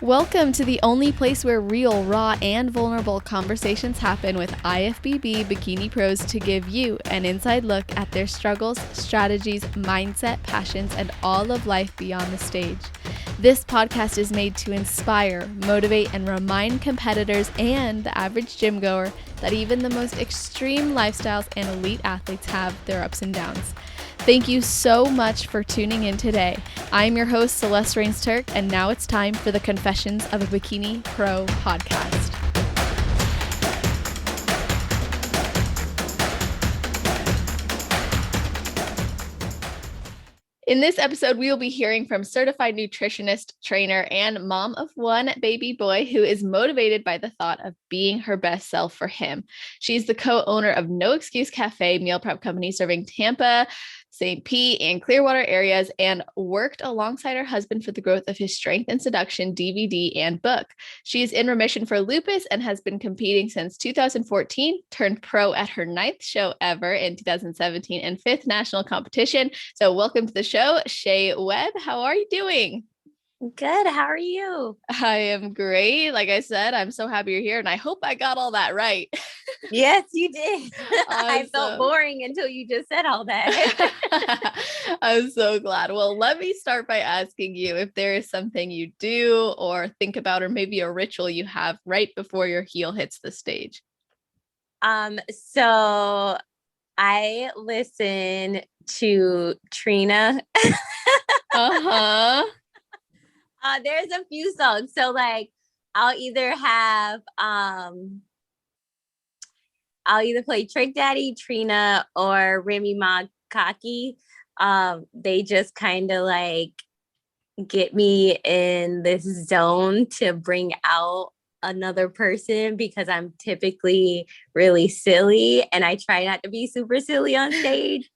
Welcome to the only place where real, raw, and vulnerable conversations happen with IFBB Bikini Pros to give you an inside look at their struggles, strategies, mindset, passions, and all of life beyond the stage. This podcast is made to inspire, motivate, and remind competitors and the average gym goer that even the most extreme lifestyles and elite athletes have their ups and downs. Thank you so much for tuning in today. I'm your host, Celeste Turk, and now it's time for the Confessions of a Bikini Pro podcast. In this episode, we will be hearing from certified nutritionist, trainer, and mom of one baby boy who is motivated by the thought of being her best self for him. She's the co-owner of No Excuse Café meal prep company serving Tampa, St. Pete, and Clearwater areas, and worked alongside her husband for the growth of his Strength and Seduction DVD and book. She is in remission for lupus and has been competing since 2014, turned pro at her 9th show ever in 2017 and 5th national competition. So welcome to the show, Shey Webb. How are you doing? Good. How are you? I am great. Like I said, I'm so happy you're here, and I hope I got all that right. Yes, you did. Awesome. I felt boring until you just said all that. I'm so glad. Well, let me start by asking you if there is something you do or think about, or maybe a ritual you have right before your heel hits the stage. So I listen to Trina. Uh-huh. There's a few songs. So like I'll either play Trick Daddy, Trina, or Remy Ma Kaki. They just kind of like get me in this zone to bring out another person because I'm typically really silly and I try not to be super silly on stage.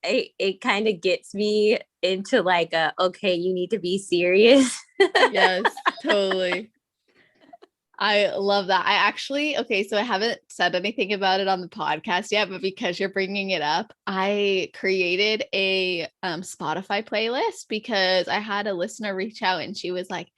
It kind of gets me into like okay, you need to be serious. Yes, totally. I love that. So I haven't said anything about it on the podcast yet, but because you're bringing it up, I created a Spotify playlist because I had a listener reach out and she was like,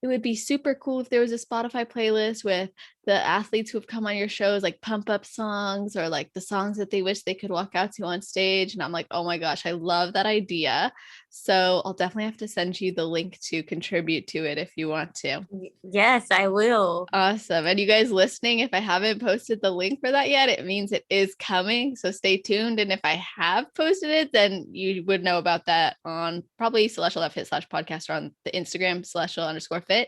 it would be super cool if there was a Spotify playlist with the athletes who have come on your shows, like pump up songs or like the songs that they wish they could walk out to on stage. And I'm like, oh my gosh, I love that idea. So I'll definitely have to send you the link to contribute to it if you want to. Yes, I will. Awesome. And you guys listening, if I haven't posted the link for that yet, it means it is coming. So stay tuned. And if I have posted it, then you would know about that on probably celestial.fit/podcast or on the Instagram celestial_fit.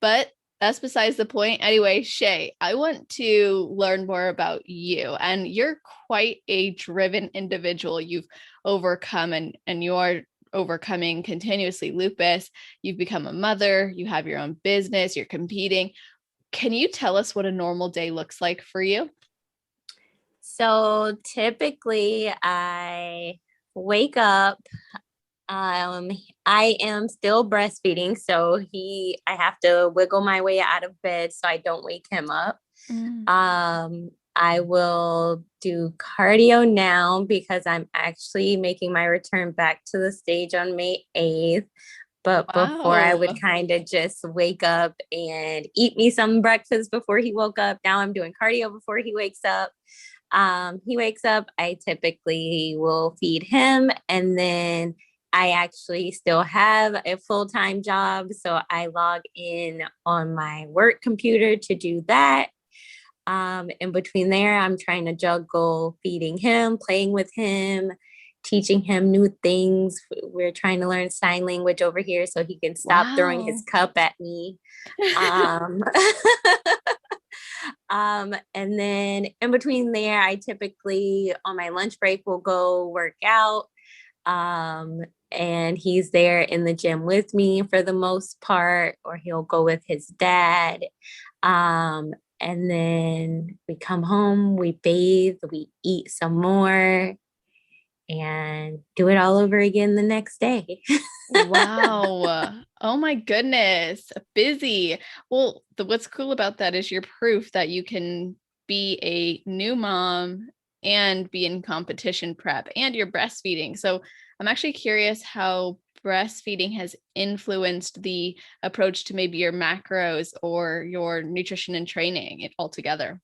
But that's besides the point. Anyway, Shey, I want to learn more about you. And you're quite a driven individual. You've overcome and you are overcoming continuously lupus. You've become a mother, you have your own business, you're competing. Can you tell us what a normal day looks like for you? So typically I wake up. I am still breastfeeding, so I have to wiggle my way out of bed so I don't wake him up. I will do cardio now because I'm actually making my return back to the stage on May 8th. But before I would kind of just wake up and eat me some breakfast before he woke up. Now I'm doing cardio before he wakes up. He wakes up, I typically will feed him, and then I actually still have a full-time job. So I log in on my work computer to do that. In between there, I'm trying to juggle feeding him, playing with him, teaching him new things. We're trying to learn sign language over here so he can stop throwing his cup at me. And then in between there, I typically on my lunch break will go work out. And he's there in the gym with me for the most part, or he'll go with his dad. And then we come home, we bathe, we eat some more, and do it all over again the next day. Wow. Oh my goodness. Busy. Well, what's cool about that is your proof that you can be a new mom and be in competition prep and you're breastfeeding. So I'm actually curious how breastfeeding has influenced the approach to maybe your macros or your nutrition and training altogether?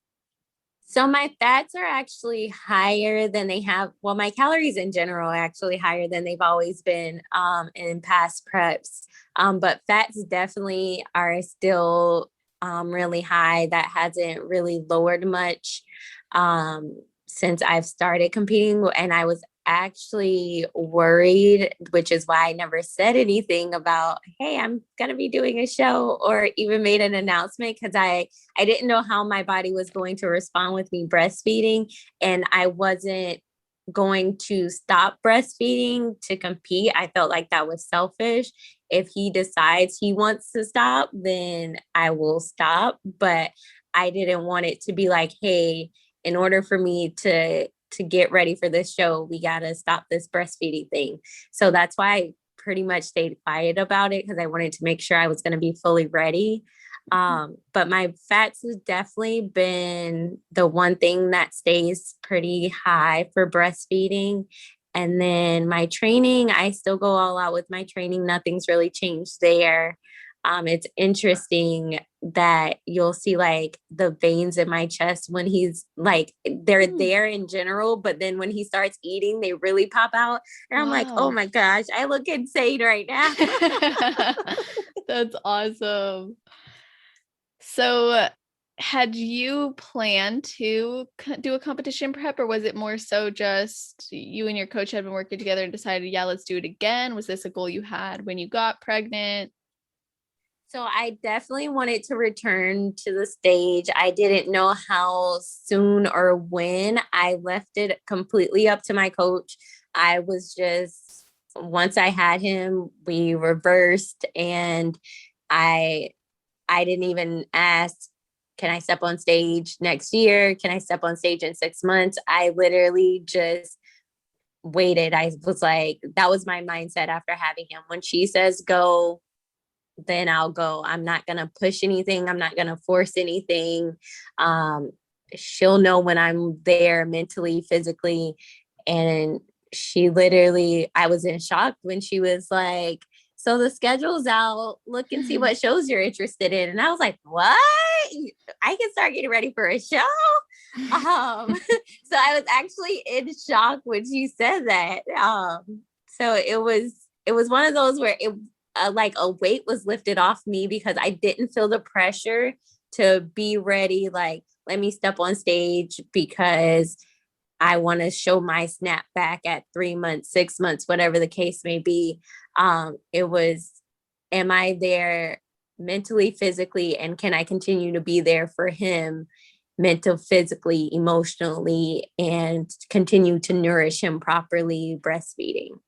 So my fats are actually higher than they have. Well, my calories in general are actually higher than they've always been in past preps. But fats definitely are still really high. That hasn't really lowered much since I've started competing. And I was actually worried, which is why I never said anything about, hey, I'm going to be doing a show, or even made an announcement, because I didn't know how my body was going to respond with me breastfeeding. And I wasn't going to stop breastfeeding to compete. I felt like that was selfish. If he decides he wants to stop, then I will stop. But I didn't want it to be like, hey, in order for me to get ready for this show, we got to stop this breastfeeding thing. So that's why I pretty much stayed quiet about it, because I wanted to make sure I was going to be fully ready. But my fats has definitely been the one thing that stays pretty high for breastfeeding. And then my training, I still go all out with my training. Nothing's really changed there. It's interesting that you'll see like the veins in my chest when he's like, they're there in general, but then when he starts eating, they really pop out. And I'm like, oh my gosh, I look insane right now. That's awesome. So had you planned to do a competition prep, or was it more so just you and your coach had been working together and decided, yeah, let's do it again? Was this a goal you had when you got pregnant? So I definitely wanted to return to the stage. I didn't know how soon or when. I left it completely up to my coach. I was just, once I had him, we reversed, and I didn't even ask, can I step on stage next year? Can I step on stage in 6 months? I literally just waited. I was like, that was my mindset after having him. When she says go, then I'll go. I'm not going to push anything. I'm not going to force anything. She'll know when I'm there mentally, physically. And she literally, I was in shock when she was like, so the schedule's out, look and see what shows you're interested in. And I was like, what? I can start getting ready for a show? So I was actually in shock when she said that. So it was one of those where it, like a weight was lifted off me, because I didn't feel the pressure to be ready. Like, let me step on stage because I want to show my snapback at 3 months, 6 months, whatever the case may be. It was, am I there mentally, physically, and can I continue to be there for him mental, physically, emotionally, and continue to nourish him properly breastfeeding?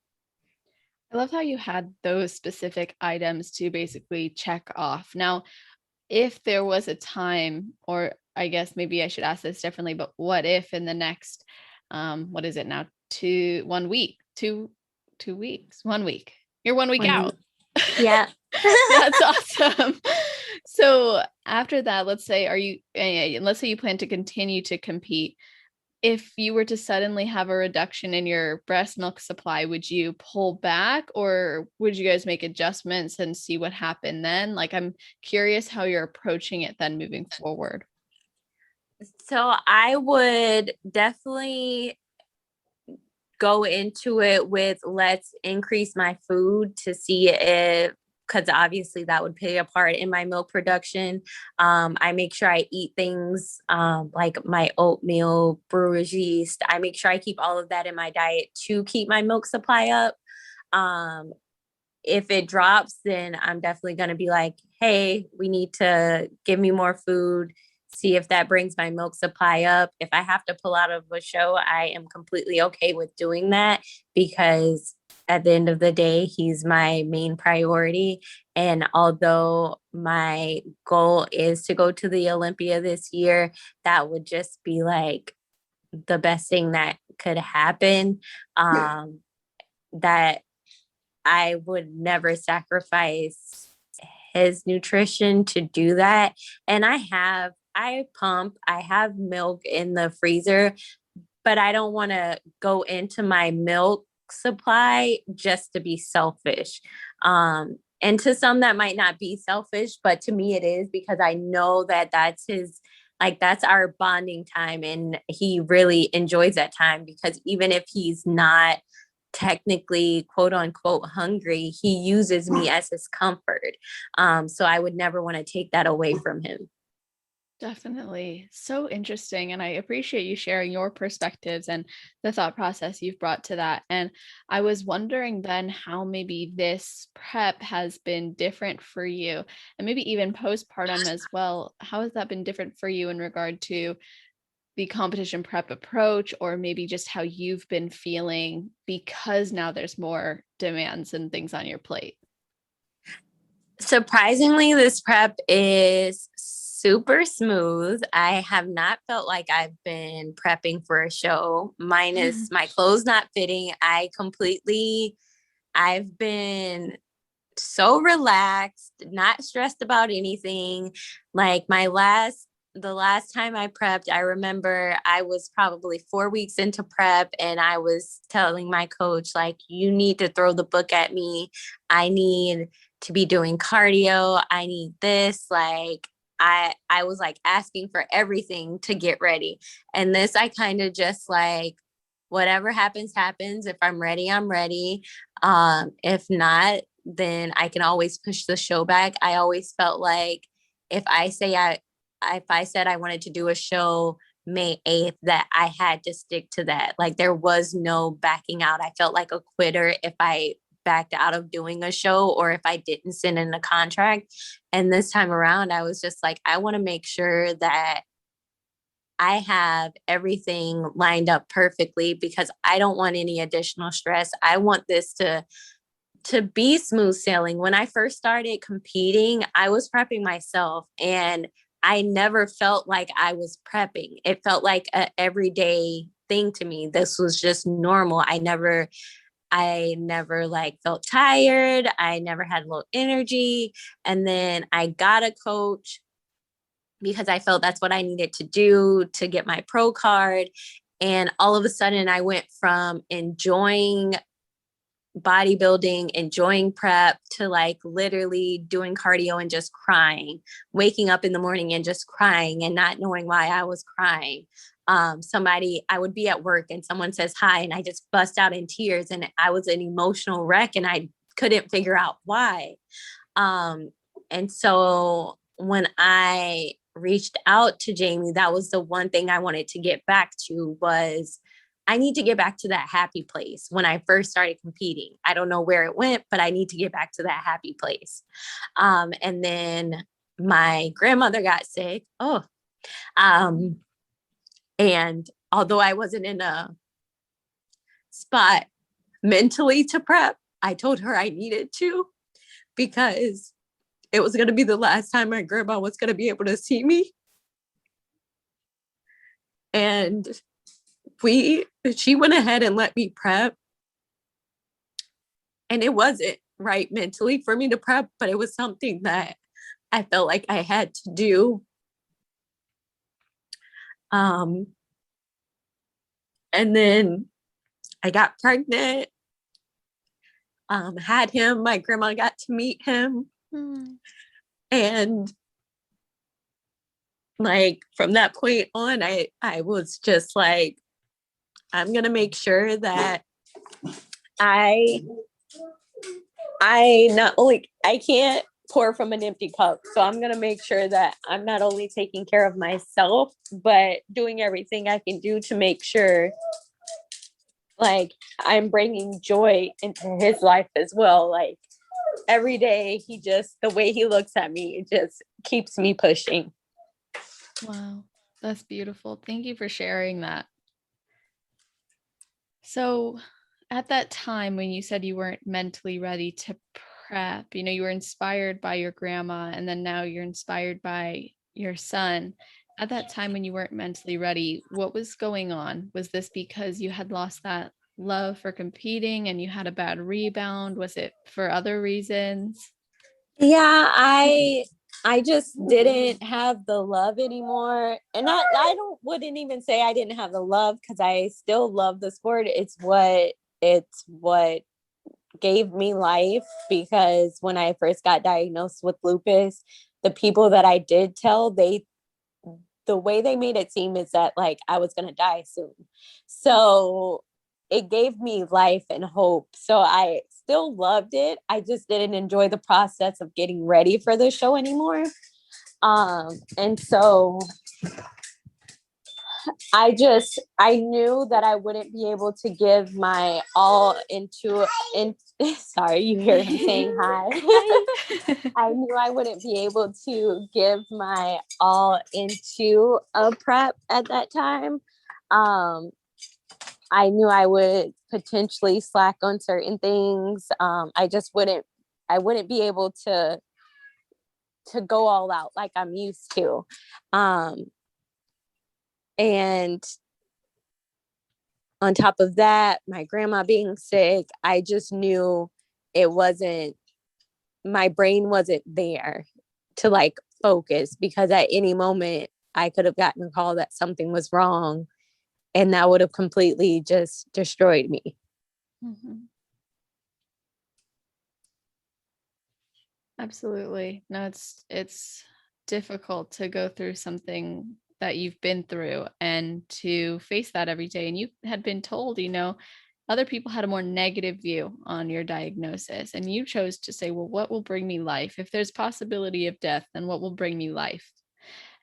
I love how you had those specific items to basically check off. Now, if there was a time, or I guess maybe I should ask this differently, but what if in the next, what is it now? 1 week, 2 weeks, 1 week, you're 1 week out. Yeah. That's awesome. So after that, let's say you plan to continue to compete. If you were to suddenly have a reduction in your breast milk supply, would you pull back, or would you guys make adjustments and see what happened then? Like, I'm curious how you're approaching it then moving forward. So I would definitely go into it with, let's increase my food to see if, because obviously that would play a part in my milk production. I make sure I eat things like my oatmeal, brewer's yeast. I make sure I keep all of that in my diet to keep my milk supply up. If it drops, then I'm definitely going to be like, hey, we need to give me more food, see if that brings my milk supply up. If I have to pull out of a show, I am completely okay with doing that, because at the end of the day, he's my main priority. And although my goal is to go to the Olympia this year, that would just be like the best thing that could happen. That I would never sacrifice his nutrition to do that. And I have milk in the freezer, but I don't want to go into my milk supply just to be selfish. And to some that might not be selfish, but to me it is, because I know that that's his, like, that's our bonding time. And he really enjoys that time, because even if he's not technically quote unquote hungry, he uses me as his comfort. So I would never want to take that away from him. Definitely. So interesting. And I appreciate you sharing your perspectives and the thought process you've brought to that. And I was wondering then how maybe this prep has been different for you, and maybe even postpartum as well. How has that been different for you in regard to the competition prep approach, or maybe just how you've been feeling because now there's more demands and things on your plate? Surprisingly, this prep is super smooth. I have not felt like I've been prepping for a show, minus my clothes not fitting. I've been so relaxed, not stressed about anything. Like the last time I prepped, I remember I was probably 4 weeks into prep, and I was telling my coach, like, you need to throw the book at me. I need to be doing cardio. I need this. Like, I was like asking for everything to get ready. And this, I kind of just like, whatever happens, happens. If I'm ready, I'm ready. If not, then I can always push the show back. I always felt like if I said I wanted to do a show May 8th, that I had to stick to that. Like, there was no backing out. I felt like a quitter if I backed out of doing a show, or if I didn't send in a contract. And this time around, I was just like, I want to make sure that I have everything lined up perfectly, because I don't want any additional stress. I want this to be smooth sailing. When I first started competing, I was prepping myself, and I never felt like I was prepping. It felt like an everyday thing to me. This was just normal. I never like felt tired. I never had low energy. And then I got a coach because I felt that's what I needed to do to get my pro card. And all of a sudden I went from enjoying bodybuilding, enjoying prep, to like literally doing cardio and just crying, waking up in the morning and just crying and not knowing why I was crying. I would be at work and someone says hi, and I just bust out in tears, and I was an emotional wreck, and I couldn't figure out why. And so when I reached out to Jamie, that was the one thing I wanted to get back to, was I need to get back to that happy place when I first started competing. I don't know where it went, but I need to get back to that happy place. And then my grandmother got sick. And although I wasn't in a spot mentally to prep, I told her I needed to, because it was going to be the last time my grandma was going to be able to see me. And she went ahead and let me prep. And it wasn't right mentally for me to prep, but it was something that I felt like I had to do. And then I got pregnant, had him, my grandma got to meet him. And like, from that point on, I was just like, I'm going to make sure that I can't pour from an empty cup. So I'm going to make sure that I'm not only taking care of myself, but doing everything I can do to make sure like I'm bringing joy into his life as well. Like, every day, the way he looks at me, it just keeps me pushing. Wow, that's beautiful. Thank you for sharing that. So at that time when you said you weren't mentally ready to prep, you were inspired by your grandma, and then now you're inspired by your son. At that time when you weren't mentally ready, what was going on? Was this because you had lost that love for competing and you had a bad rebound? Was it for other reasons? Yeah, I just didn't have the love anymore. And I wouldn't even say I didn't have the love, because I still love the sport. It's what it's what gave me life, because when I first got diagnosed with lupus, the people that I did tell, the way they made it seem is that like I was going to die soon. So it gave me life and hope. So I still loved it. I just didn't enjoy the process of getting ready for the show anymore. And so I knew that I wouldn't be able to give my all in sorry, you hear him saying hi. I knew I wouldn't be able to give my all into a prep at that time. I knew I would potentially slack on certain things. I wouldn't be able to go all out like I'm used to. And on top of that, my grandma being sick, I just knew my brain wasn't there to like focus, because at any moment I could have gotten a call that something was wrong, and that would have completely just destroyed me. Mm-hmm. Absolutely. No, it's difficult to go through something that you've been through and to face that every day. And you had been told, other people had a more negative view on your diagnosis, and you chose to say, well, what will bring me life? If there's possibility of death, then what will bring me life?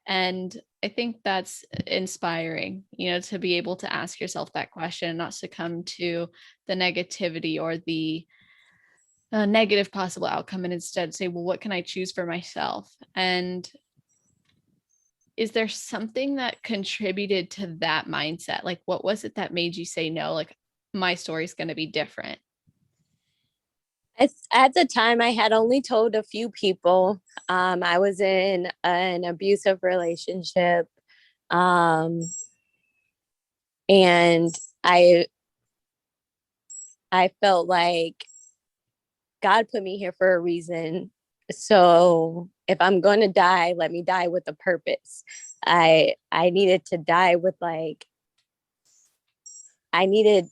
And I think that's inspiring, to be able to ask yourself that question and not succumb to the negativity or the negative possible outcome, and instead say, well, what can I choose for myself? And is there something that contributed to that mindset? Like, what was it that made you say, no, like my story's going to be different? At the time, I had only told a few people. I was in an abusive relationship. And I felt like God put me here for a reason. So if I'm going to die, let me die with a purpose. I needed to die with I needed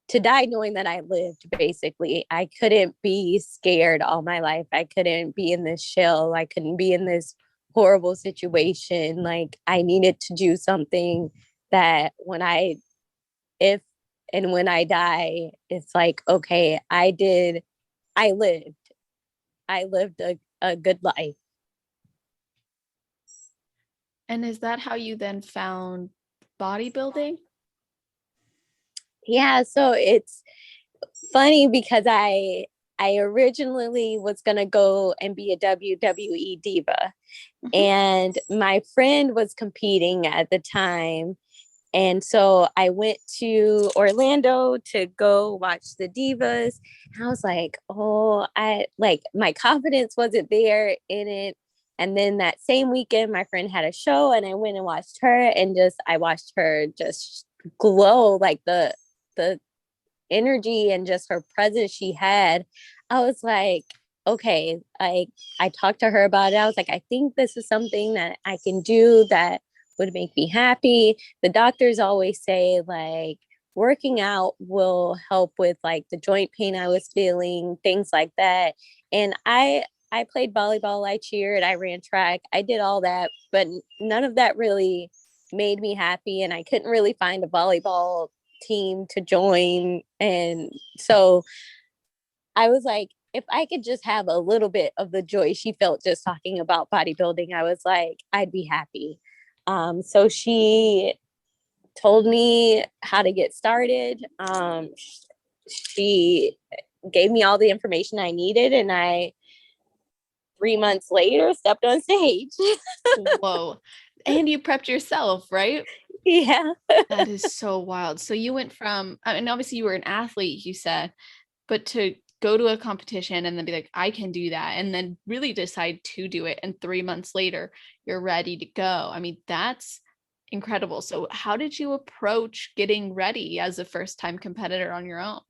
to die knowing that I lived, basically. I couldn't be scared all my life. I couldn't be in this shell. I couldn't be in this horrible situation. Like, I needed to do something that when I die, it's like, okay, I lived. I lived a good life. And is that how you then found bodybuilding? Yeah, so it's funny because I originally was going to go and be a WWE diva. Mm-hmm. And my friend was competing at the time. And so I went to Orlando to go watch the divas. And I was like, oh, my confidence wasn't there in it. And then that same weekend, my friend had a show and I went and watched her, and I watched her just glow, like the energy and just her presence she had. I was like, okay, I talked to her about it. I was like, I think this is something that I can do that would make me happy. The doctors always say like working out will help with like the joint pain I was feeling, things like that. And I played volleyball, I cheered, I ran track, I did all that, but none of that really made me happy. And I couldn't really find a volleyball team to join. And so I was like, if I could just have a little bit of the joy she felt just talking about bodybuilding, I was like, I'd be happy. So she told me how to get started. She gave me all the information I needed, and 3 months later, stepped on stage. Whoa. And you prepped yourself, right? Yeah. That is so wild. So you went from, and obviously you were an athlete, you said, but to go to a competition and then be like, I can do that, and then really decide to do it, and 3 months later, you're ready to go. I mean, that's incredible. So how did you approach getting ready as a first-time competitor on your own?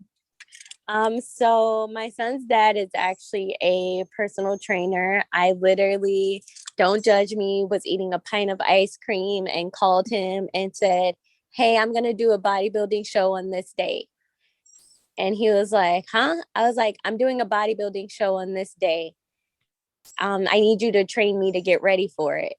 So my son's dad is actually a personal trainer. I literally, don't judge me, was eating a pint of ice cream and called him and said, hey, I'm going to do a bodybuilding show on this date. And he was like, huh? I was like, I'm doing a bodybuilding show on this day. I need you to train me to get ready for it.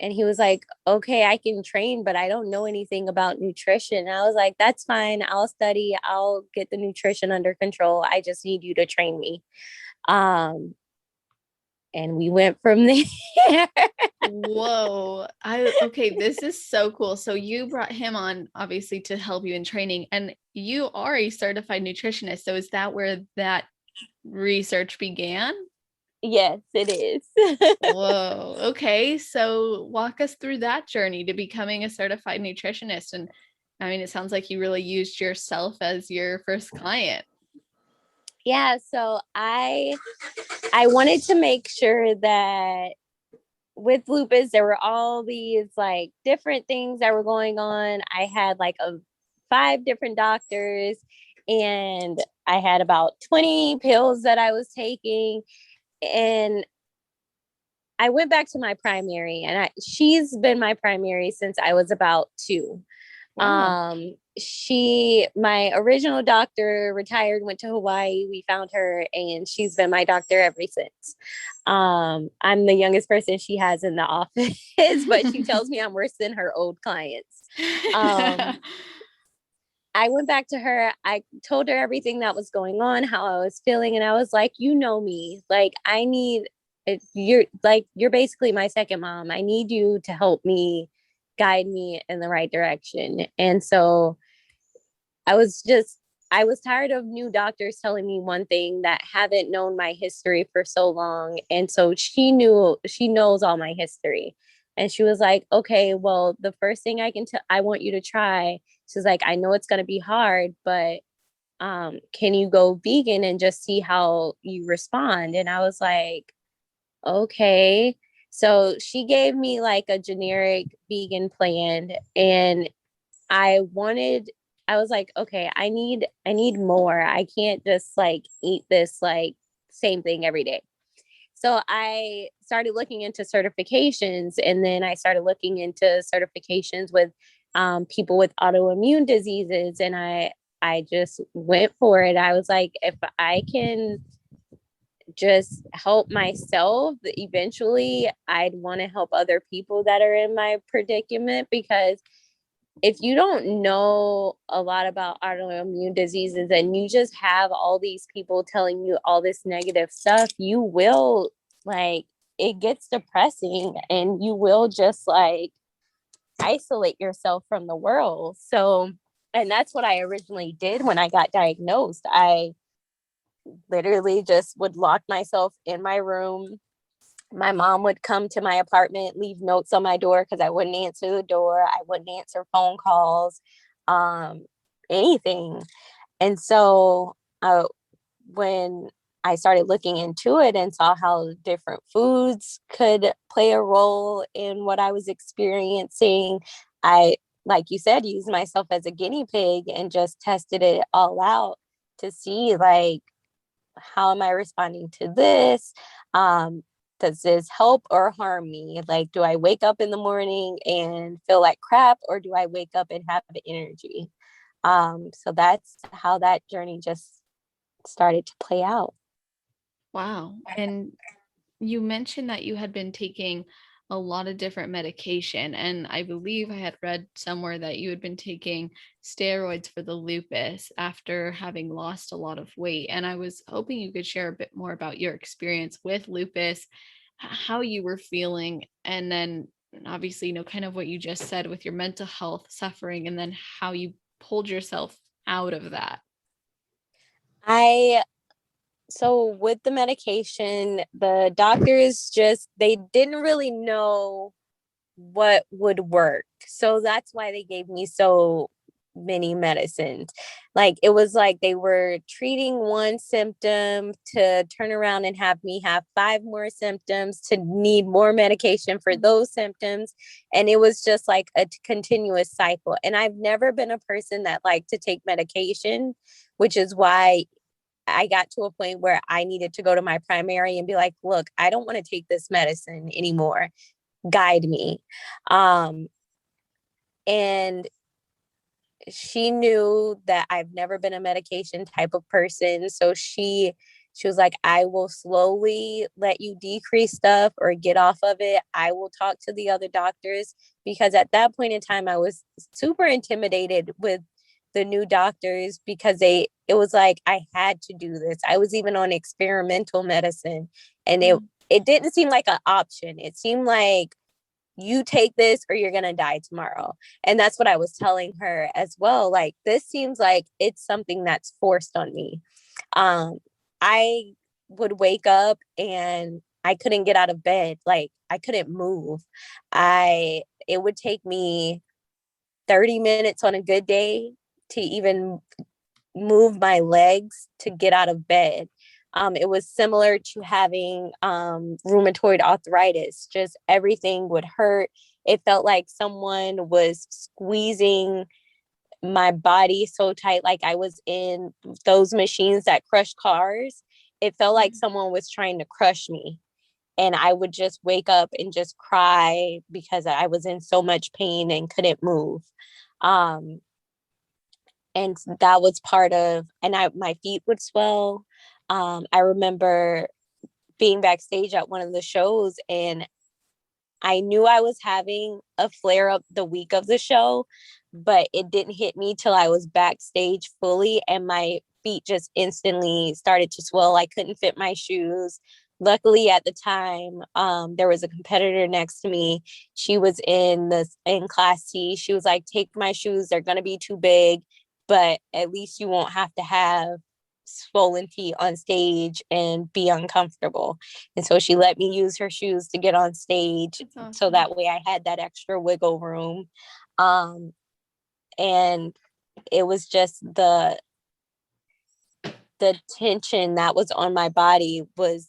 And he was like, okay, I can train, but I don't know anything about nutrition. And I was like, that's fine. I'll study. I'll get the nutrition under control. I just need you to train me. And we went from there. Whoa. Okay, this is so cool. So you brought him on obviously to help you in training, and you are a certified nutritionist. So is that where that research began? Yes, it is. Whoa. Okay. So walk us through that journey to becoming a certified nutritionist. And I mean, it sounds like you really used yourself as your first client. Yeah, so I wanted to make sure that with lupus there were all these like different things that were going on. I had like 5 different doctors, and I had about 20 pills that I was taking, and I went back to my primary, and she's been my primary since I was about 2. Wow. My original doctor retired, went to Hawaii. We found her, and she's been my doctor ever since. I'm the youngest person she has in the office, but she tells me I'm worse than her old clients. I went back to her. I told her everything that was going on, how I was feeling. And I was like, you know me, like, you're basically my second mom. I need you to help me, guide me in the right direction. And so I was tired of new doctors telling me one thing that haven't known my history for so long. And so she knows all my history. And she was like, okay, well, the first thing I want you to try. She's like, I know it's going to be hard, but can you go vegan and just see how you respond? And I was like, okay. So she gave me like a generic vegan plan, and I was like, okay, I need more. I can't just like eat this like same thing every day. So I started looking into certifications, and then I started looking into certifications with people with autoimmune diseases, and I just went for it. I was like, if I can just help myself, eventually I'd want to help other people that are in my predicament, because if you don't know a lot about autoimmune diseases and you just have all these people telling you all this negative stuff, you will like, it gets depressing, and you will just like isolate yourself from the world. So, and that's what I originally did when I got diagnosed. I literally just would lock myself in my room. My mom would come to my apartment, leave notes on my door because I wouldn't answer the door. I wouldn't answer phone calls, anything. And so when I started looking into it and saw how different foods could play a role in what I was experiencing, I, like you said, used myself as a guinea pig and just tested it all out to see, like, how am I responding to this? Does this help or harm me? Like, do I wake up in the morning and feel like crap, or do I wake up and have energy? So that's how that journey just started to play out. Wow. And you mentioned that you had been taking a lot of different medication, and I believe I had read somewhere that you had been taking steroids for the lupus after having lost a lot of weight. And I was hoping you could share a bit more about your experience with lupus, how you were feeling, and then obviously, kind of what you just said with your mental health suffering, and then how you pulled yourself out of that. So with the medication, the doctors they didn't really know what would work. So that's why they gave me so many medicines. Like, it was like they were treating one symptom to turn around and have me have 5 more symptoms to need more medication for those symptoms. And it was just like a continuous cycle. And I've never been a person that liked to take medication, which is why I got to a point where I needed to go to my primary and be like, look, I don't want to take this medicine anymore. Guide me. And she knew that I've never been a medication type of person. So she was like, I will slowly let you decrease stuff or get off of it. I will talk to the other doctors, because at that point in time, I was super intimidated with the new doctors, because it was like I had to do this. I was even on experimental medicine, and it didn't seem like an option. It seemed like, you take this or you're going to die tomorrow. And that's what I was telling her as well. Like, this seems like it's something that's forced on me. I would wake up and I couldn't get out of bed. Like, I couldn't move. It would take me 30 minutes on a good day to even move my legs to get out of bed. It was similar to having rheumatoid arthritis. Just everything would hurt. It felt like someone was squeezing my body so tight, like I was in those machines that crush cars. It felt like someone was trying to crush me. And I would just wake up and just cry because I was in so much pain and couldn't move. And that was part of, and my feet would swell. I remember being backstage at one of the shows, and I knew I was having a flare up the week of the show, but it didn't hit me till I was backstage fully, and my feet just instantly started to swell. I couldn't fit my shoes. Luckily at the time, there was a competitor next to me. She was in class C. She was like, take my shoes. They're going to be too big, but at least you won't have to have swollen feet on stage and be uncomfortable. And so she let me use her shoes to get on stage. Awesome. So that way I had that extra wiggle room. And it was just the tension that was on my body was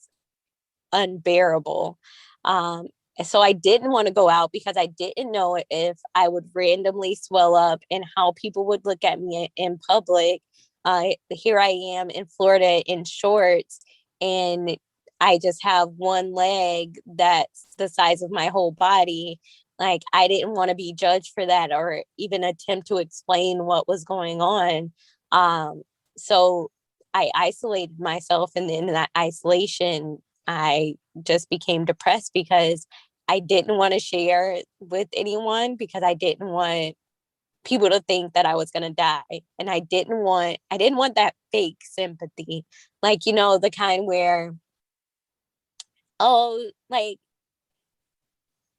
unbearable. So I didn't want to go out because I didn't know if I would randomly swell up and how people would look at me in public. Here I am in Florida in shorts, and I just have one leg that's the size of my whole body. Like, I didn't want to be judged for that or even attempt to explain what was going on. So I isolated myself, and in that isolation, I just became depressed because I didn't want to share with anyone, because I didn't want people to think that I was going to die. And I didn't want that fake sympathy. Like, the kind where, oh, like,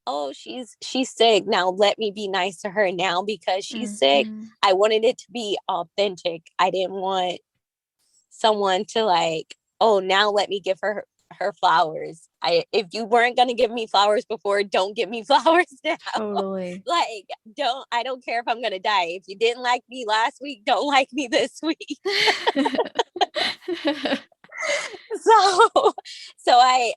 oh, she's sick. Now let me be nice to her now because she's sick. I wanted it to be authentic. I didn't want someone to like, oh, now let me give her flowers. If you weren't going to give me flowers before, don't give me flowers now. Totally. Like, I don't care if I'm going to die. If you didn't like me last week, don't like me this week. So I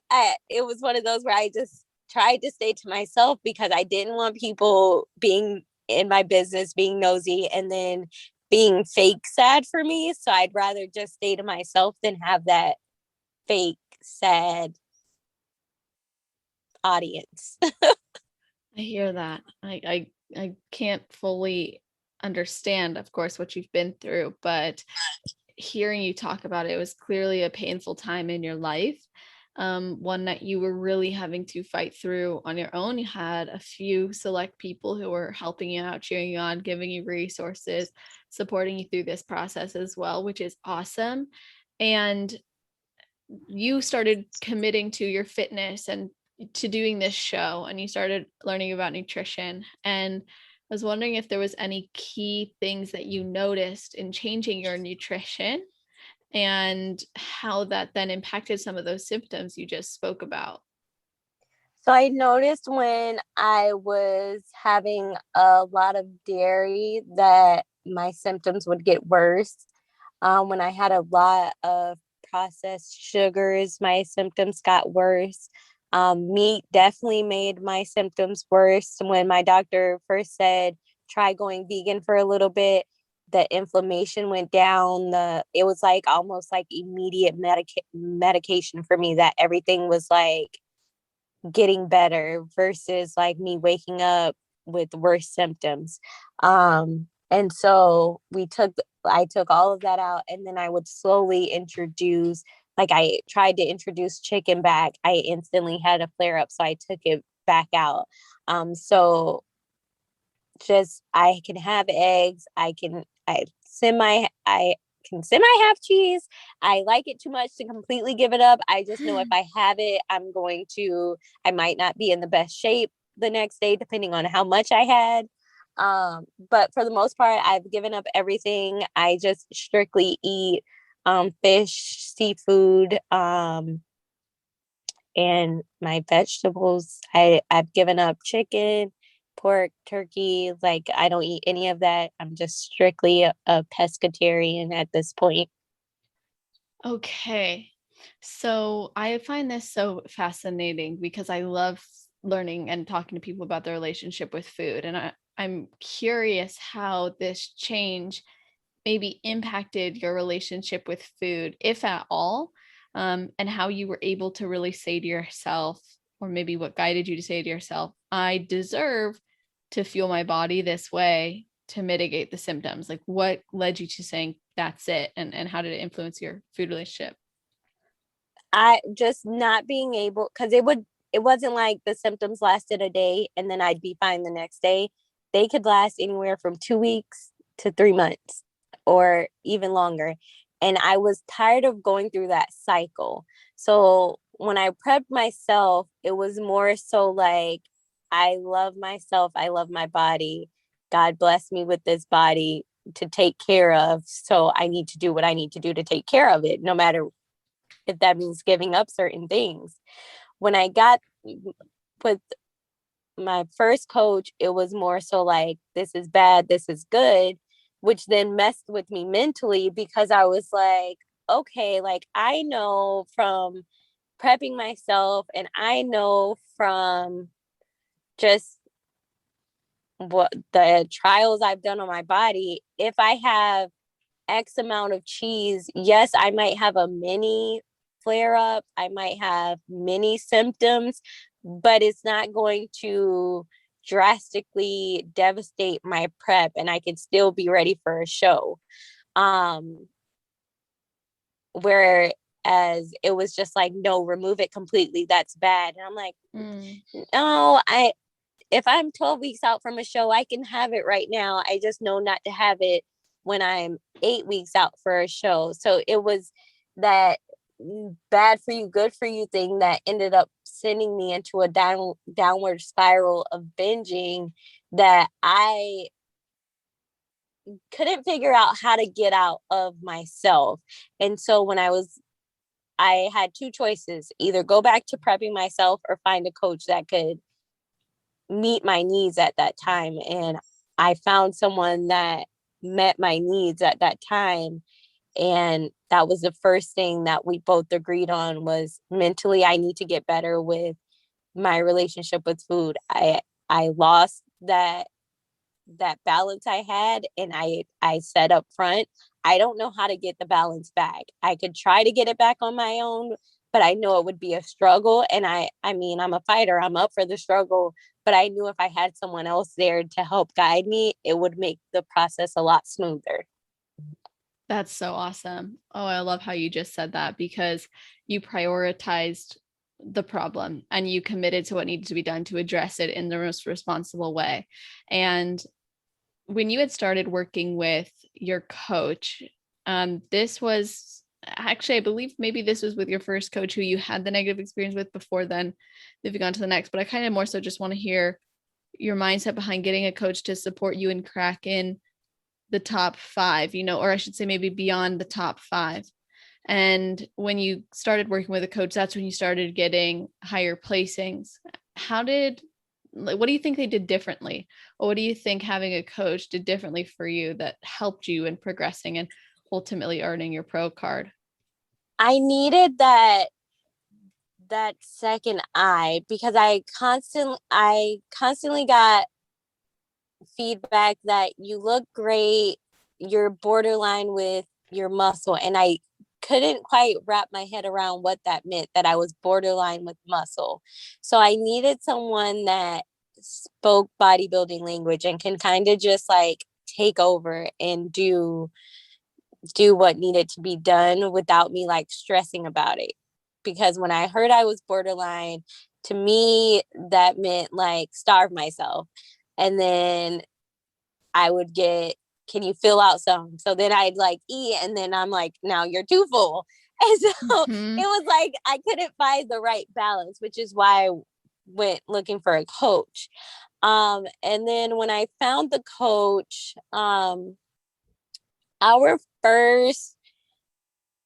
it was one of those where I just tried to stay to myself because I didn't want people being in my business, being nosy, and then being fake sad for me. So I'd rather just stay to myself than have that fake sad audience. I hear that. I can't fully understand, of course, what you've been through, but hearing you talk about it, it was clearly a painful time in your life. One that you were really having to fight through on your own. You had a few select people who were helping you out, cheering you on, giving you resources, supporting you through this process as well, which is awesome. And you started committing to your fitness and to doing this show, and you started learning about nutrition. And I was wondering if there was any key things that you noticed in changing your nutrition and how that then impacted some of those symptoms you just spoke about. So I noticed when I was having a lot of dairy that my symptoms would get worse. When I had a lot of processed sugars, my symptoms got worse. Meat definitely made my symptoms worse. When my doctor first said, try going vegan for a little bit, the inflammation went down. It was like almost like immediate medication for me, that everything was like getting better versus like me waking up with worse symptoms. And so I took all of that out, and then I would slowly introduce, like I tried to introduce chicken back. I instantly had a flare up, so I took it back out. So just, I can have eggs. I can semi have cheese. I like it too much to completely give it up. I just know if I have it, I might not be in the best shape the next day, depending on how much I had. But for the most part, I've given up everything. I just strictly eat fish, seafood, and my vegetables. I've given up chicken, pork, turkey. Like, I don't eat any of that. I'm just strictly a pescatarian at this point. Okay. So I find this so fascinating because I love learning and talking to people about their relationship with food. And I'm curious how this change maybe impacted your relationship with food, if at all, and how you were able to really say to yourself, or maybe what guided you to say to yourself, I deserve to fuel my body this way to mitigate the symptoms. Like, what led you to saying that's it, and how did it influence your food relationship? I just not being able, because it wasn't like the symptoms lasted a day and then I'd be fine the next day. They could last anywhere from 2 weeks to 3 months or even longer. And I was tired of going through that cycle. So when I prepped myself, it was more so like, I love myself. I love my body. God bless me with this body to take care of. So I need to do what I need to do to take care of it, no matter if that means giving up certain things. When I got with my first coach, it was more so like, this is bad, this is good, which then messed with me mentally, because I was like, okay, like, I know from prepping myself, and I know from just what the trials I've done on my body, if I have X amount of cheese, yes, I might have a mini flare up, I might have many symptoms, but it's not going to drastically devastate my prep, and I can still be ready for a show. Um, Whereas it was just like, no, remove it completely. That's bad. And I'm like, no, if I'm 12 weeks out from a show, I can have it right now. I just know not to have it when I'm 8 weeks out for a show. So it was that bad for you, good for you thing that ended up sending me into a downward spiral of binging that I couldn't figure out how to get out of myself. And so I had two choices: either go back to prepping myself or find a coach that could meet my needs at that time. And I found someone that met my needs at that time. And that was the first thing that we both agreed on, was mentally, I need to get better with my relationship with food. I lost that balance I had, and I said up front, I don't know how to get the balance back. I could try to get it back on my own, but I know it would be a struggle. And I mean, I'm a fighter, I'm up for the struggle, but I knew if I had someone else there to help guide me, it would make the process a lot smoother. That's so awesome. Oh, I love how you just said that, because you prioritized the problem and you committed to what needed to be done to address it in the most responsible way. And when you had started working with your coach, this was actually, I believe maybe this was with your first coach who you had the negative experience with before then moving on to the next, but I kind of more so just want to hear your mindset behind getting a coach to support you and crack in the top 5, or I should say maybe beyond the top 5. And when you started working with a coach, that's when you started getting higher placings. What do you think they did differently? Or what do you think having a coach did differently for you that helped you in progressing and ultimately earning your pro card? I needed that second eye, because I constantly got feedback that you look great, you're borderline with your muscle, and I couldn't quite wrap my head around what that meant, that I was borderline with muscle. So I needed someone that spoke bodybuilding language and can kind of just like take over and do what needed to be done without me like stressing about it. Because when I heard I was borderline, to me, that meant like starve myself. And then I would get, can you fill out some? So then I'd like eat, and then I'm like, now you're too full. And so it was like, I couldn't find the right balance, which is why I went looking for a coach. And then when I found the coach, our first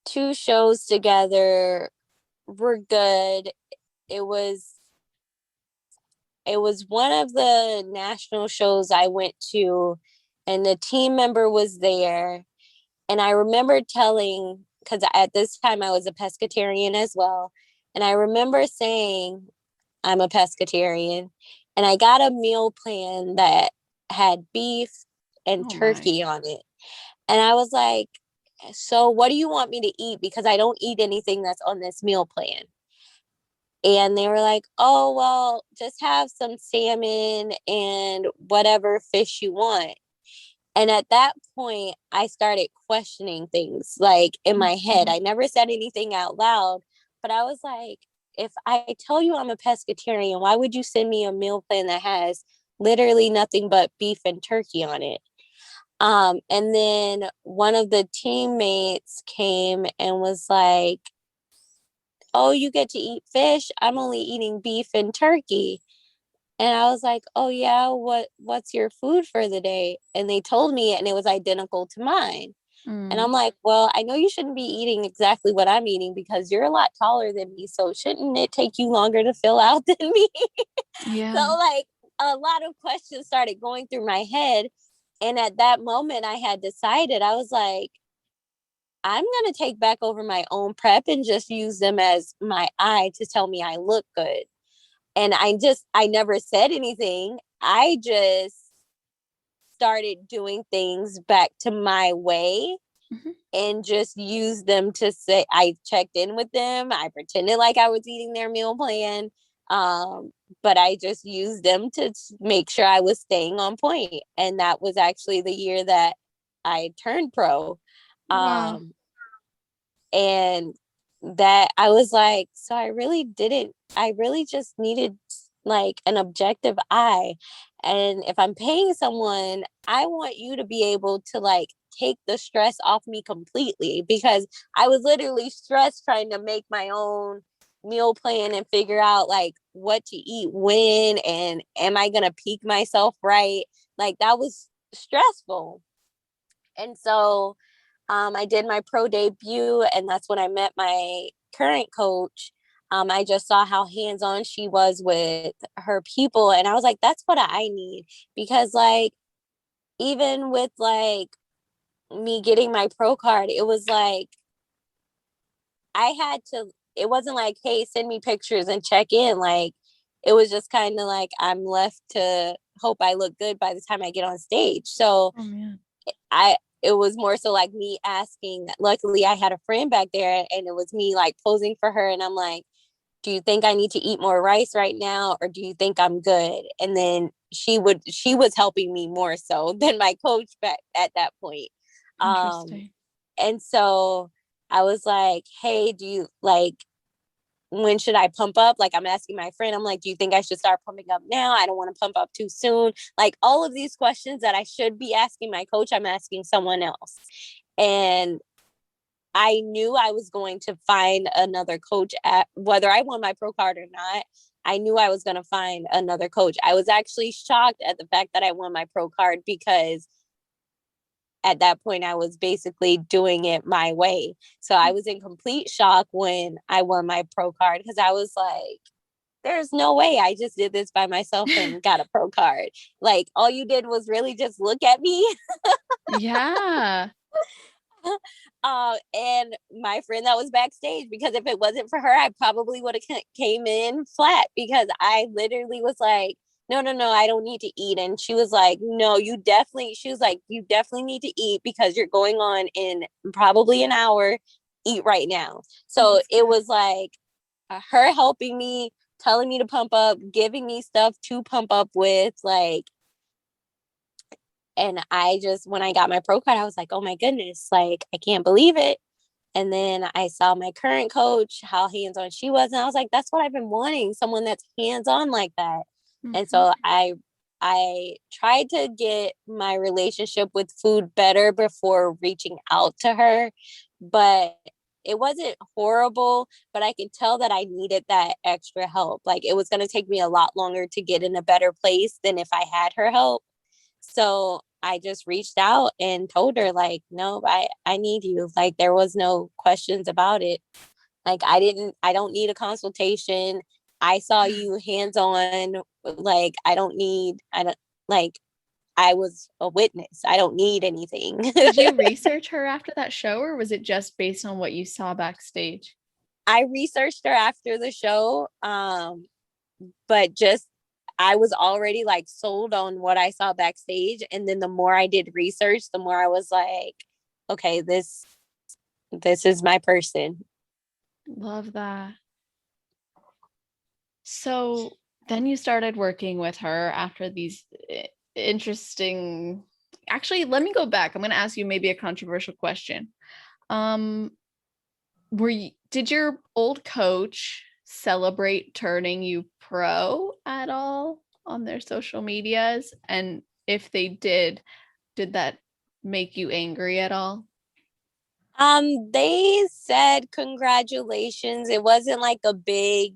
2 shows together were good. It was one of the national shows I went to, and the team member was there. And I remember telling, because at this time I was a pescatarian as well. And I remember saying, I'm a pescatarian. And I got a meal plan that had beef and turkey on it. And I was like, so what do you want me to eat? Because I don't eat anything that's on this meal plan. And they were like, oh, well, just have some salmon and whatever fish you want. And at that point, I started questioning things like in my head. I never said anything out loud, but I was like, if I tell you I'm a pescatarian, why would you send me a meal plan that has literally nothing but beef and turkey on it? And then one of the teammates came and was like, oh, you get to eat fish. I'm only eating beef and turkey. And I was like, oh yeah, what's your food for the day? And they told me, and it was identical to mine. And I'm like, well, I know you shouldn't be eating exactly what I'm eating because you're a lot taller than me. So shouldn't it take you longer to fill out than me? Yeah. So like a lot of questions started going through my head. And at that moment I had decided, I was like, I'm going to take back over my own prep and just use them as my eye to tell me I look good. And I never said anything. I just started doing things back to my way and just used them to say, I checked in with them. I pretended like I was eating their meal plan. But I just used them to make sure I was staying on point. And that was actually the year that I turned pro. Wow. And that I was like, so I really just needed like an objective eye. And if I'm paying someone, I want you to be able to like take the stress off me completely, because I was literally stressed trying to make my own meal plan and figure out like what to eat when, and am I going to peak myself right? Like that was stressful. And so I did my pro debut, and that's when I met my current coach. I just saw how hands-on she was with her people, and I was like, that's what I need. Because like, even with like me getting my pro card, it was like, it wasn't like, hey, send me pictures and check in. Like, it was just kind of like, I'm left to hope I look good by the time I get on stage. So it was more so like me asking. Luckily I had a friend back there, and it was me like posing for her, and I'm like, do you think I need to eat more rice right now, or do you think I'm good? And then she was helping me more so than my coach back at that point. Interesting. And so I was like, hey, do you like, when should I pump up? Like, I'm asking my friend, I'm like, do you think I should start pumping up now? I don't want to pump up too soon. Like, all of these questions that I should be asking my coach, I'm asking someone else. And I knew I was going to find another coach at whether I won my pro card or not. I knew I was going to find another coach. I was actually shocked at the fact that I won my pro card, because at that point I was basically doing it my way. So I was in complete shock when I won my pro card, because I was like, there's no way I just did this by myself and got a pro card. Like, all you did was really just look at me. Yeah. And my friend that was backstage, because if it wasn't for her, I probably would have came in flat, because I literally was like, no, I don't need to eat. And she was like, no, you definitely need to eat, because you're going on in probably an hour. Eat right now. So it was like her helping me, telling me to pump up, giving me stuff to pump up with. Like, And when I got my pro card, I was like, oh my goodness, like, I can't believe it. And then I saw my current coach, how hands-on she was. And I was like, that's what I've been wanting, someone that's hands-on like that. Mm-hmm. And so I tried to get my relationship with food better before reaching out to her, but it wasn't horrible, but I could tell that I needed that extra help. Like, it was going to take me a lot longer to get in a better place than if I had her help. So I just reached out and told her, like, no, I need you. Like, there was no questions about it. Like, I don't need a consultation. I saw you hands on. Like, I was a witness. I don't need anything. Did you research her after that show, or was it just based on what you saw backstage? I researched her after the show. But just, I was already like sold on what I saw backstage. And then the more I did research, the more I was like, okay, this is my person. Love that. So then you started working with her after these interesting, actually, let me go back. I'm going to ask you maybe a controversial question. Did your old coach celebrate turning you pro at all on their social medias? And if they did that make you angry at all? They said congratulations. It wasn't like a big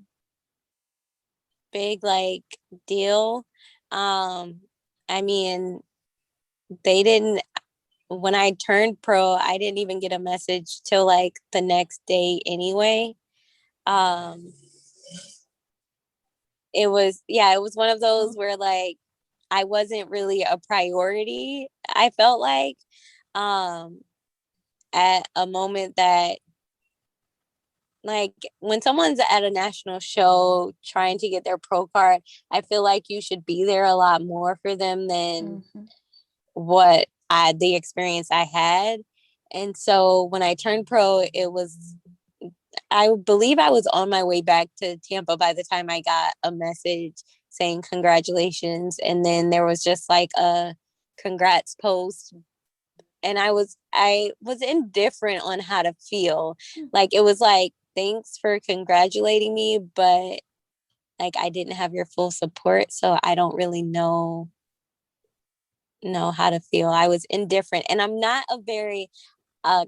like deal. I mean, they didn't, when I turned pro, I didn't even get a message till like the next day anyway. It was one of those where like I wasn't really a priority. I felt like at a moment that, like, when someone's at a national show trying to get their pro card, I feel like you should be there a lot more for them than what the experience I had. And so when I turned pro, I believe I was on my way back to Tampa by the time I got a message saying congratulations. And then there was just like a congrats post. And I was indifferent on how to feel. Like, it was like, thanks for congratulating me, but like, I didn't have your full support. So I don't really know how to feel. I was indifferent, and I'm not a very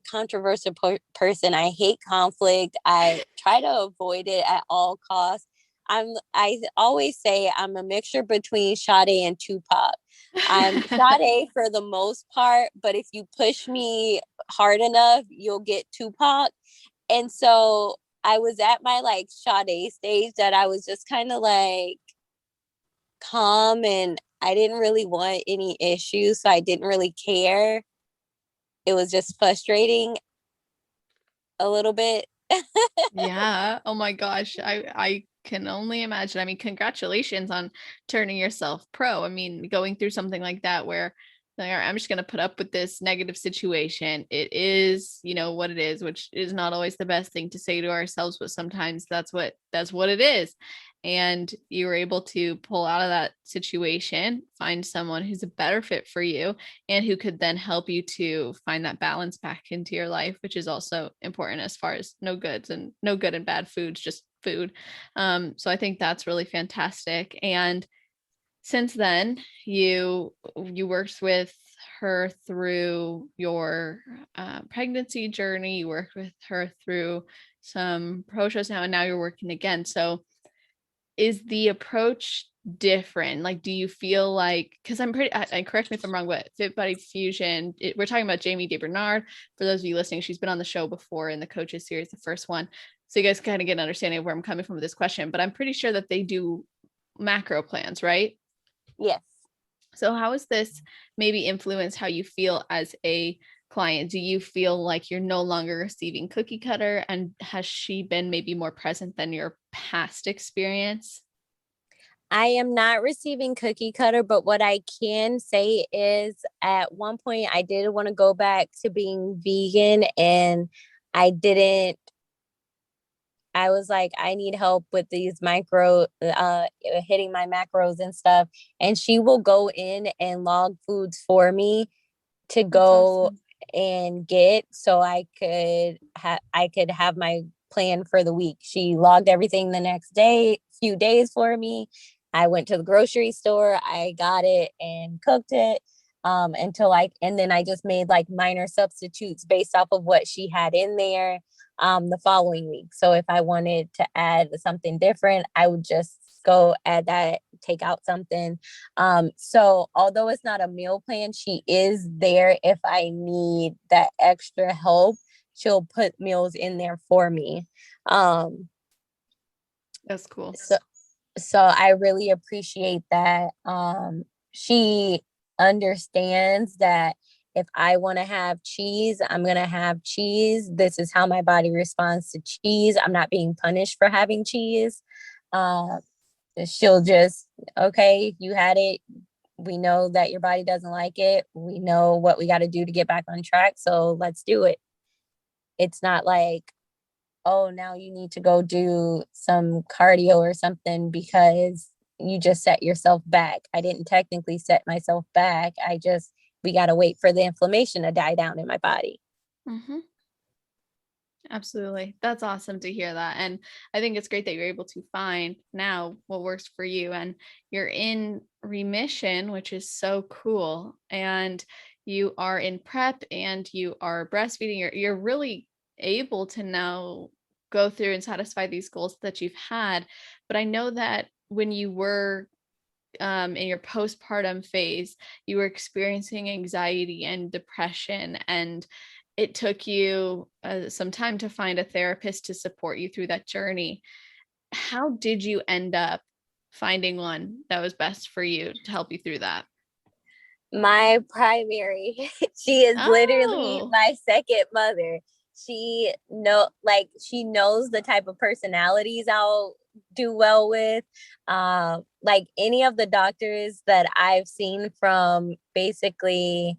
controversial person. I hate conflict. I try to avoid it at all costs. I always say I'm a mixture between Sade and Tupac. I'm Sade for the most part, but if you push me hard enough, you'll get Tupac. And so I was at my like Sade stage that I was just kind of like calm, and I didn't really want any issues, so I didn't really care. It was just frustrating a little bit. Yeah. Oh my gosh. I can only imagine. I mean, congratulations on turning yourself pro. I mean, going through something like that where like, all right, I'm just going to put up with this negative situation. It is, what it is, which is not always the best thing to say to ourselves, but sometimes that's what it is. And you were able to pull out of that situation, find someone who's a better fit for you and who could then help you to find that balance back into your life, which is also important as far as no good and bad foods, just food. So I think that's really fantastic. And since then, you worked with her through your pregnancy journey. You worked with her through some pro shows now, and now you're working again. So is the approach different? Like, do you feel like, because I'm pretty, I correct me if I'm wrong, but Fit Body Fusion, we're talking about Jamie DeBernard. For those of you listening, she's been on the show before in the coaches series, the first one. So you guys kind of get an understanding of where I'm coming from with this question, but I'm pretty sure that they do macro plans, right? Yes. So how has this maybe influenced how you feel as a client? Do you feel like you're no longer receiving cookie cutter? And has she been maybe more present than your past experience? I am not receiving cookie cutter, but what I can say is at one point I did want to go back to being vegan, and I didn't I was like, I need help with these hitting my macros and stuff. And she will go in and log foods for me to That's go awesome. and get, so I could have my plan for the week. She logged everything the next few days for me. I went to the grocery store, I got it and cooked it and then I just made like minor substitutes based off of what she had in there the following week. So if I wanted to add something different, I would just go add that, take out something. So although it's not a meal plan, she is there if I need that extra help. She'll put meals in there for me. That's cool. So I really appreciate that. She understands that if I want to have cheese, I'm going to have cheese. This is how my body responds to cheese. I'm not being punished for having cheese. Uh, she'll just, okay, you had it. We know that your body doesn't like it. We know what we got to do to get back on track. So let's do it. It's not like, oh, now you need to go do some cardio or something because you just set yourself back. I didn't technically set myself back. We got to wait for the inflammation to die down in my body. Mm-hmm. Absolutely. That's awesome to hear that. And I think it's great that you're able to find now what works for you, and you're in remission, which is so cool. And you are in prep and you are breastfeeding. You're really able to now go through and satisfy these goals that you've had. But I know that when you were in your postpartum phase, you were experiencing anxiety and depression, and it took you some time to find a therapist to support you through that journey. How did you end up finding one that was best for you to help you through that? My primary, she is literally Oh, my second mother. She knows the type of personalities I'll do well with. Like any of the doctors that I've seen, from basically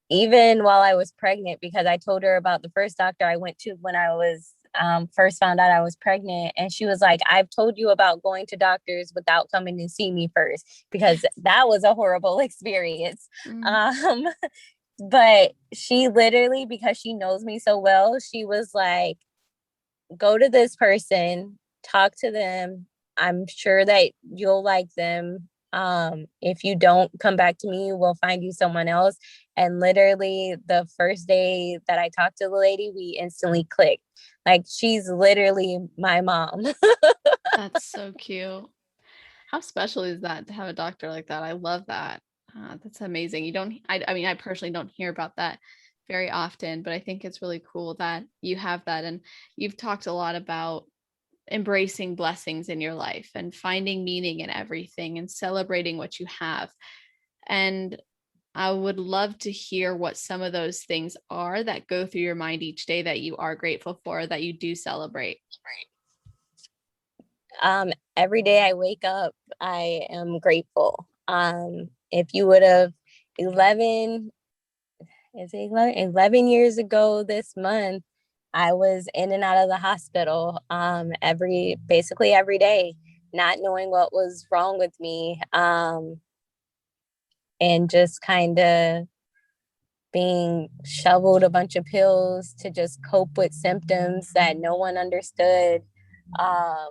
even while I was pregnant, because I told her about the first doctor I went to when I was first found out I was pregnant. And she was like, I've told you about going to doctors without coming to see me first, because that was a horrible experience. mm, Um, but she literally, because she knows me so well, she was like, go to this person, talk to them. I'm sure that you'll like them. If you don't come back to me, we'll find you someone else. And literally the first day that I talked to the lady, we instantly clicked. Like, she's literally my mom. that's so cute. How special is that to have a doctor like that? I love that. That's amazing. I mean, I personally don't hear about that very often, but I think it's really cool that you have that. And you've talked a lot about embracing blessings in your life and finding meaning in everything and celebrating what you have. And I would love to hear what some of those things are that go through your mind each day that you are grateful for, that you do celebrate. Every day I wake up, I am grateful. If you would have 11 is it 11 years ago this month, I was in and out of the hospital basically every day, not knowing what was wrong with me, and just kind of being shoveled a bunch of pills to just cope with symptoms that no one understood. Um,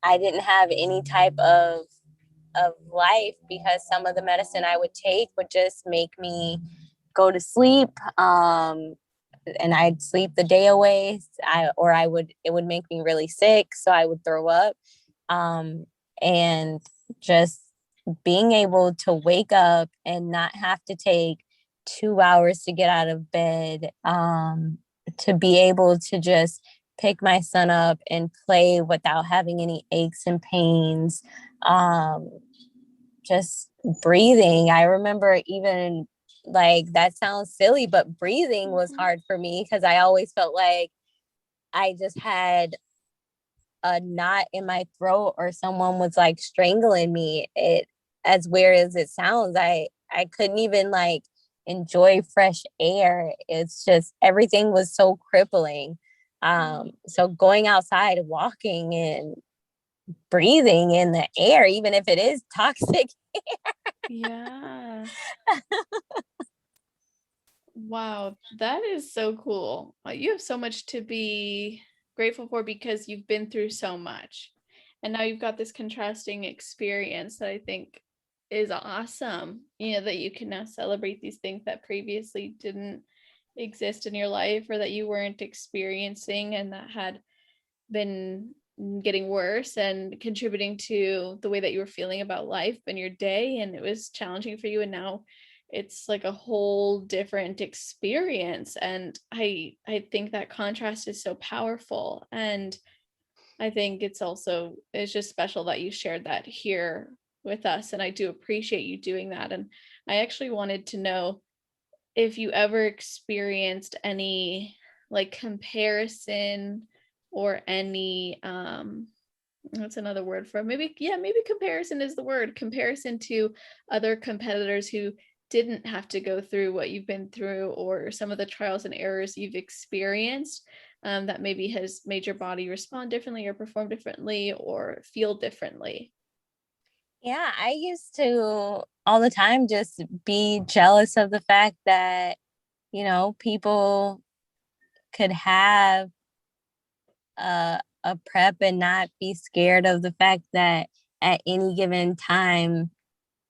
I didn't have any type of life, because some of the medicine I would take would just make me go to sleep. And I'd sleep the day away. It would make me really sick, so I would throw up. And just being able to wake up and not have to take 2 hours to get out of bed, to be able to just pick my son up and play without having any aches and pains, um, just breathing. I remember, even, like, that sounds silly, but breathing was hard for me because I always felt like I just had a knot in my throat, or someone was like strangling me. It, as weird as it sounds, I couldn't even like enjoy fresh air. It's just, everything was so crippling. So going outside, walking and breathing in the air, even if it is toxic. Yeah. Wow, that is so cool. You have so much to be grateful for because you've been through so much. And now you've got this contrasting experience that I think is awesome. That you can now celebrate these things that previously didn't exist in your life or that you weren't experiencing and that had been getting worse and contributing to the way that you were feeling about life and your day, and it was challenging for you, and now it's like a whole different experience. And I think that contrast is so powerful, and I think it's just special that you shared that here with us, and I do appreciate you doing that. And I actually wanted to know if you ever experienced any like comparison or any what's another word for it? Maybe comparison is the word. Comparison to other competitors who didn't have to go through what you've been through, or some of the trials and errors you've experienced, that maybe has made your body respond differently or perform differently or feel differently. Yeah, I used to all the time just be jealous of the fact that, people could have a prep and not be scared of the fact that at any given time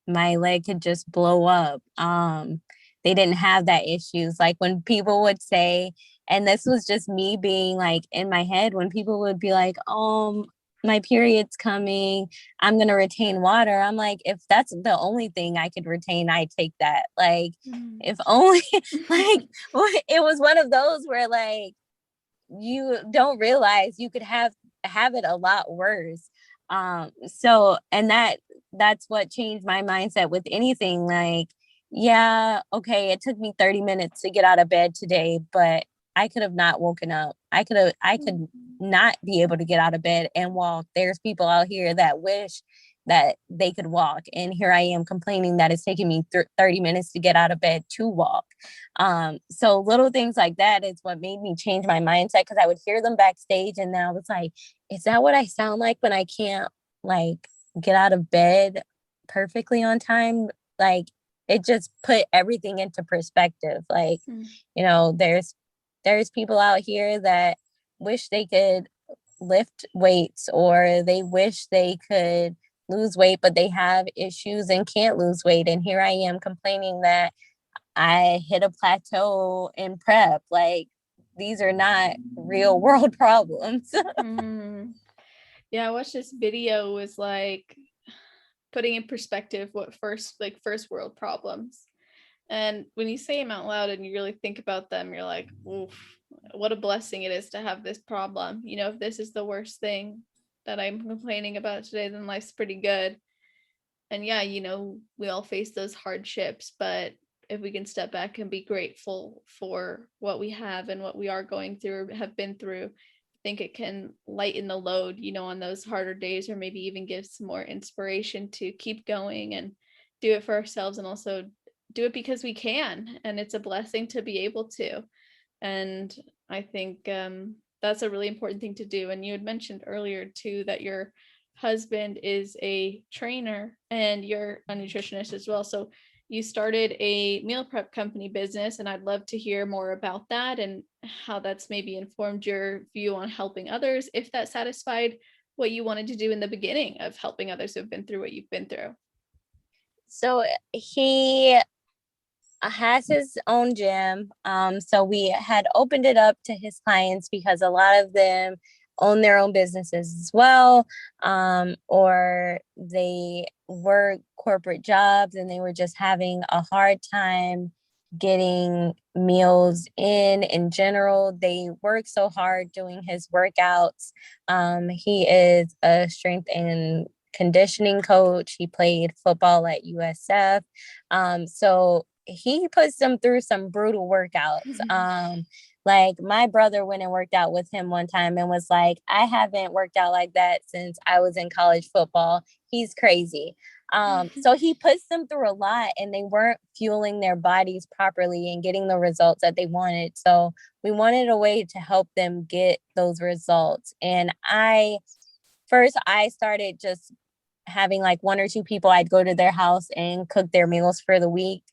my leg could just blow up. They didn't have that issues. Like when people would say, and this was just me being like in my head, when people would be like, my period's coming, I'm gonna retain water. I'm like, if that's the only thing I could retain, I take that. Like, if only like it was one of those where like you don't realize you could have it a lot worse. So and that's what changed my mindset with anything. Like, yeah, okay, it took me 30 minutes to get out of bed today, but I could have not woken up. I could not be able to get out of bed and walk. There's people out here that wish that they could walk, and here I am complaining that it's taking me 30 minutes to get out of bed to walk. So little things like that is what made me change my mindset, because I would hear them backstage and then I was like, is that what I sound like when I can't like get out of bed perfectly on time? Like, it just put everything into perspective. Like, there's people out here that wish they could lift weights, or they wish they could lose weight, but they have issues and can't lose weight. And here I am complaining that I hit a plateau in prep. Like, these are not real world problems. Yeah, I watched this video, was like putting in perspective what first world problems. And when you say them out loud and you really think about them, you're like, oof, what a blessing it is to have this problem. If this is the worst thing that I'm complaining about today, then life's pretty good. And yeah, we all face those hardships, but if we can step back and be grateful for what we have and what we are going through or have been through, I think it can lighten the load, on those harder days, or maybe even give some more inspiration to keep going and do it for ourselves, and also do it because we can. And it's a blessing to be able to. And I think that's a really important thing to do. And you had mentioned earlier too that your husband is a trainer and you're a nutritionist as well. So you started a meal prep company business, and I'd love to hear more about that and how that's maybe informed your view on helping others, if that satisfied what you wanted to do in the beginning of helping others who've been through what you've been through. So he has his own gym. So we had opened it up to his clients because a lot of them own their own businesses as well, or they work corporate jobs and they were just having a hard time getting meals in general. They work so hard doing his workouts. He is a strength and conditioning coach. He played football at USF. So he puts them through some brutal workouts. Like my brother went and worked out with him one time and was like, I haven't worked out like that since I was in college football. He's crazy. So he puts them through a lot, and they weren't fueling their bodies properly and getting the results that they wanted. So we wanted a way to help them get those results. And I started just having like 1 or 2 people. I'd go to their house and cook their meals for the week.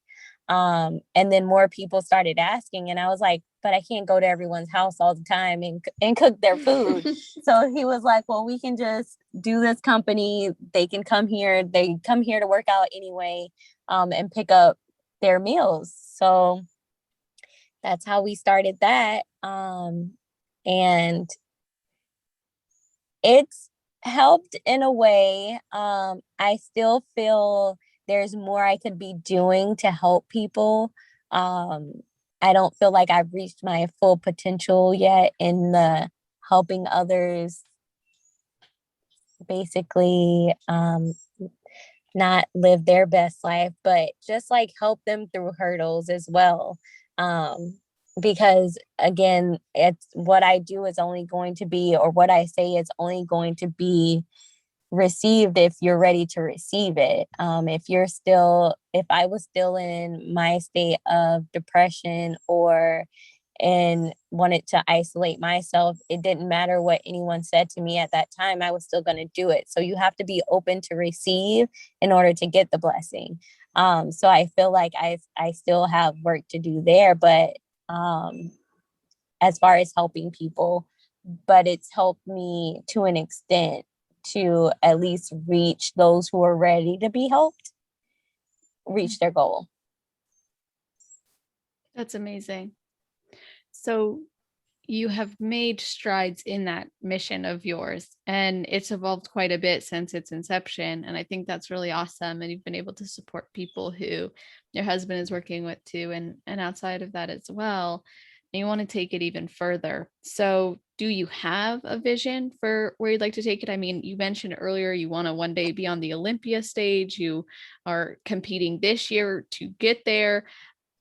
And then more people started asking, and I was like, but I can't go to everyone's house all the time and cook their food. So he was like, well, we can just do this company. They can come here. They come here to work out anyway, and pick up their meals. So that's how we started that. And it's helped in a way. I still feel there's more I could be doing to help people. I don't feel like I've reached my full potential yet in the helping others basically not live their best life, but just like help them through hurdles as well. Because again, it's what I do is only going to be, or what I say is only going to be received if you're ready to receive it. If I was still in my state of depression and wanted to isolate myself, it didn't matter what anyone said to me at that time, I was still going to do it. So you have to be open to receive in order to get the blessing. So I feel like I still have work to do there, but as far as helping people, but it's helped me to an extent to at least reach those who are ready to be helped, reach their goal. That's amazing. So you have made strides in that mission of yours, and it's evolved quite a bit since its inception. And I think that's really awesome. And you've been able to support people who your husband is working with too, and outside of that as well. And you want to take it even further. So do you have a vision for where you'd like to take it? I mean, you mentioned earlier you want to one day be on the Olympia stage. You are competing this year to get there.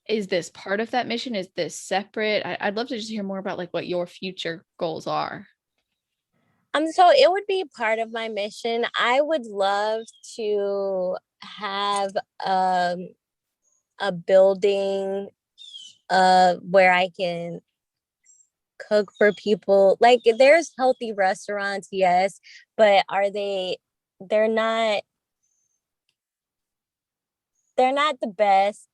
Is this part of that mission? Is this separate? I'd love to just hear more about like what your future goals are. So it would be part of my mission. I would love to have a building where I can cook for people. Like, there's healthy restaurants, yes, but they're not the best.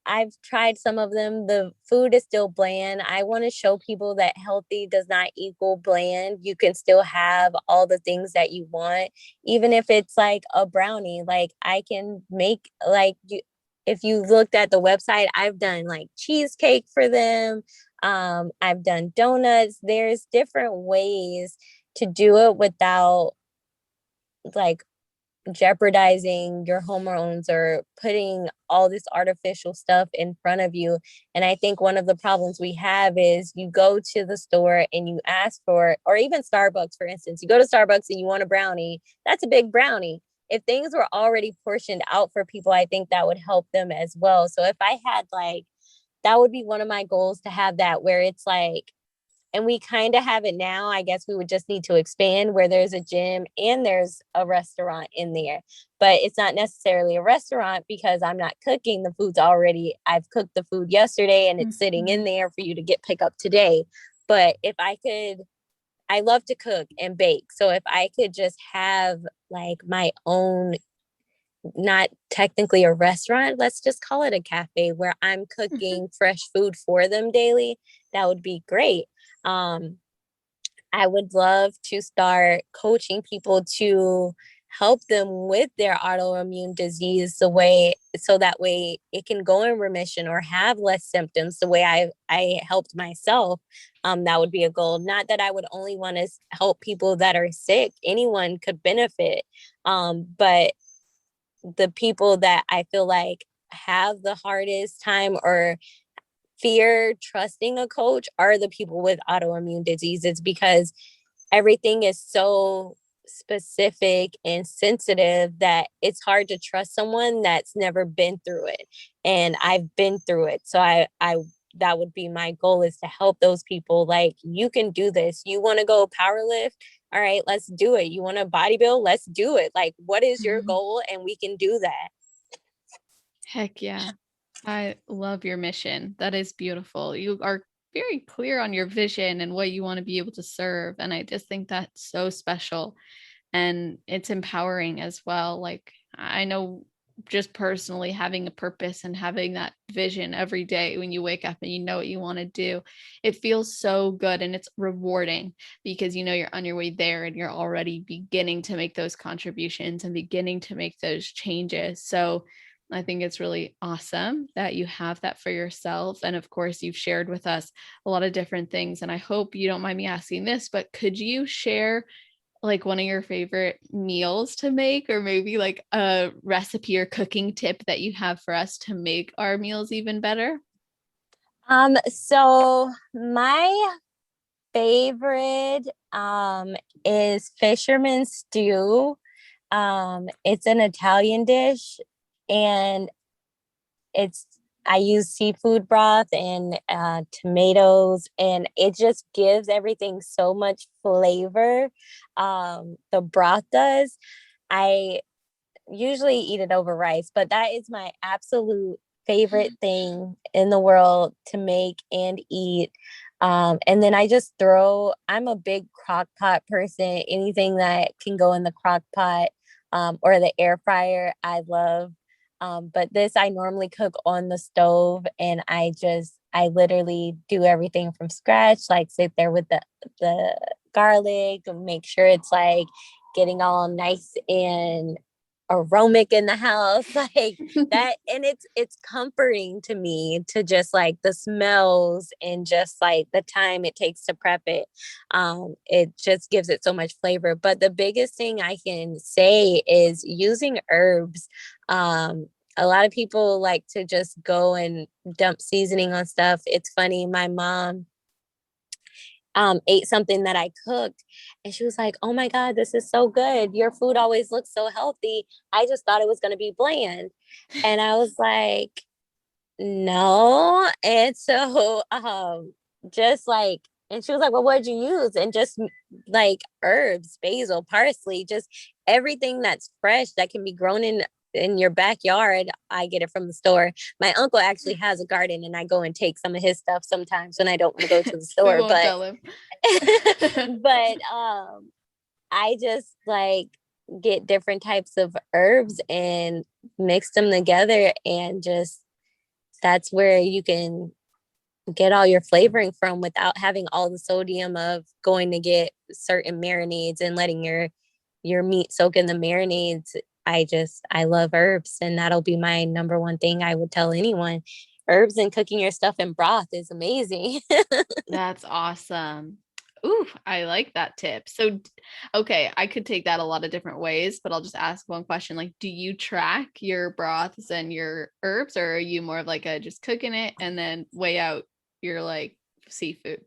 I've tried some of them. The food is still bland. I want to show people that healthy does not equal bland. You can still have all the things that you want, even if it's like a brownie. Like, I can make, like, if you looked at the website, I've done like cheesecake for them. I've done donuts. There's different ways to do it without like jeopardizing your hormones or putting all this artificial stuff in front of you. And I think one of the problems we have is you go to the store and you ask for, or even Starbucks, for instance, you go to Starbucks and you want a brownie. That's a big brownie. If things were already portioned out for people, I think that would help them as well. So if I had like, that would be one of my goals, to have that where it's like, and we kind of have it now. I guess we would just need to expand where there's a gym and there's a restaurant in there. But it's not necessarily a restaurant because I'm not cooking. The food's already, I've cooked the food yesterday and it's sitting in there for you to pick up today. But if I could, I love to cook and bake. So if I could just have like my own, not technically a restaurant, let's just call it a cafe where I'm cooking fresh food for them daily, that would be great. I would love to start coaching people to help them with their autoimmune disease so that way it can go in remission or have less symptoms the way I helped myself. That would be a goal. Not that I would only want to help people that are sick. Anyone could benefit. But the people that I feel like have the hardest time or fear trusting a coach are the people with autoimmune diseases, because everything is so specific and sensitive that it's hard to trust someone that's never been through it. And I've been through it. So I that would be my goal, is to help those people. Like, you can do this. You want to go power lift? all right, let's do it. You want to bodybuild? Let's do it. Like, what is your Mhm. goal? And we can do that. Heck yeah. I love your mission. That is beautiful. You are very clear on your vision and what you want to be able to serve. And I just think that's so special. And it's empowering as well. Like, I know just personally having a purpose and having that vision every day when you wake up and you know what you want to do, it feels so good and it's rewarding because you know you're on your way there and you're already beginning to make those contributions and beginning to make those changes. So I think it's really awesome that you have that for yourself. And of course, you've shared with us a lot of different things. And I hope you don't mind me asking this, but could you share like one of your favorite meals to make, or maybe like a recipe or cooking tip that you have for us to make our meals even better? So my favorite is fisherman stew. It's an Italian dish, and it's I use seafood broth and tomatoes, and it just gives everything so much flavor. The broth does. I usually eat it over rice, but that is my absolute favorite thing in the world to make and eat. And then I'm a big crock pot person. Anything that can go in the crock pot or the air fryer, I love. But this I normally cook on the stove, and I literally do everything from scratch, like sit there with the garlic, make sure it's like getting all nice and aromatic in the house like that. And it's comforting to me to just like the smells and just like the time it takes to prep it. It just gives it so much flavor. But the biggest thing I can say is using herbs. A lot of people like to just go and dump seasoning on stuff. It's funny, my mom ate something that I cooked, and she was like, "Oh my God, this is so good. Your food always looks so healthy. I just thought it was going to be bland." And I was like, "No." And so, just like, and she was like, "Well, what did you use?" And just like herbs, basil, parsley, just everything that's fresh that can be grown in your backyard. I get it from the store. My uncle actually has a garden, and I go and take some of his stuff sometimes when I don't want to go to the We store. won't But tell him. but I just like get different types of herbs and mix them together, and just that's where you can get all your flavoring from without having all the sodium of going to get certain marinades and letting your meat soak in the marinades. I love herbs, and that'll be my number one thing I would tell anyone. Herbs and cooking your stuff in broth is amazing. That's awesome. Ooh, I like that tip. So, okay, I could take that a lot of different ways, but I'll just ask one question. Like, do you track your broths and your herbs, or are you more of like a just cooking it and then weigh out your like seafood?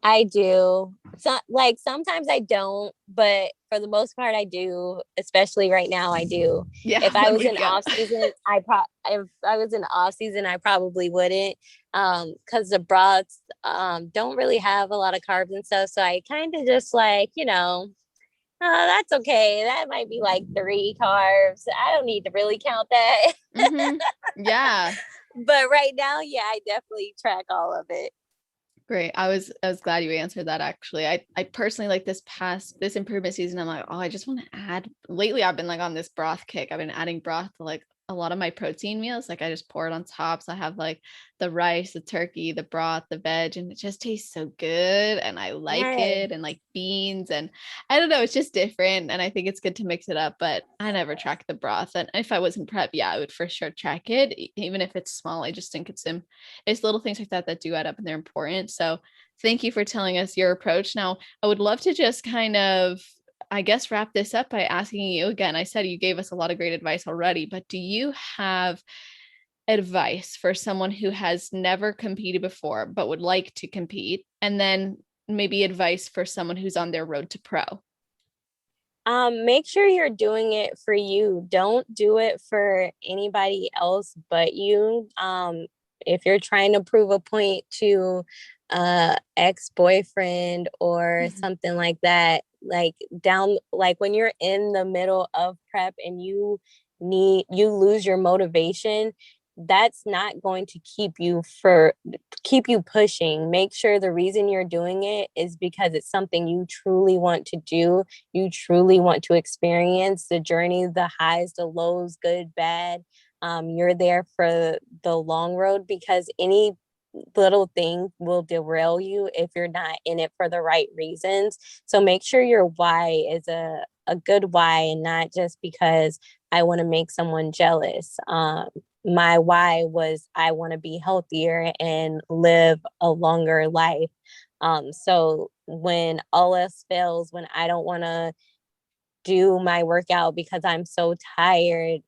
I do. So, like sometimes I don't, but for the most part I do, especially right now I do. Yeah, If I when was we in go. off season, if I was in off season, I probably wouldn't. Cuz the broths don't really have a lot of carbs and stuff, so I kind of just like, oh, that's okay. That might be like 3 carbs. I don't need to really count that. Mm-hmm. Yeah. But right now, yeah, I definitely track all of it. Great. I was glad you answered that actually. I personally like this improvement season. I'm like, oh, I just want to add lately I've been like on this broth kick. I've been adding broth to like a lot of my protein meals. Like I just pour it on top. So I have like the rice, the turkey, the broth, the veg, and it just tastes so good. And I like Yes. it. And like beans. And I don't know, it's just different. And I think it's good to mix it up, but I never track the broth. And if I was in prep, yeah, I would for sure track it. Even if it's small. I just think it's little things like that that do add up and they're important. So thank you for telling us your approach. Now, I would love to just kind of, I guess, wrap this up by asking you again. I said you gave us a lot of great advice already, but do you have advice for someone who has never competed before but would like to compete? And then maybe advice for someone who's on their road to pro? Make sure you're doing it for you. Don't do it for anybody else but you. If you're trying to prove a point to ex-boyfriend or Mhm. something like that, like down, like when you're in the middle of prep and you lose your motivation, that's not going to keep you pushing. Make sure the reason you're doing it is because it's something you truly want to do. You truly want to experience the journey, the highs, the lows, good, bad. You're there for the long road, because any little thing will derail you if you're not in it for the right reasons. So make sure your why is a good why, and not just because I want to make someone jealous. My why was I want to be healthier and live a longer life. So when all else fails, when I don't want to do my workout because I'm so tired,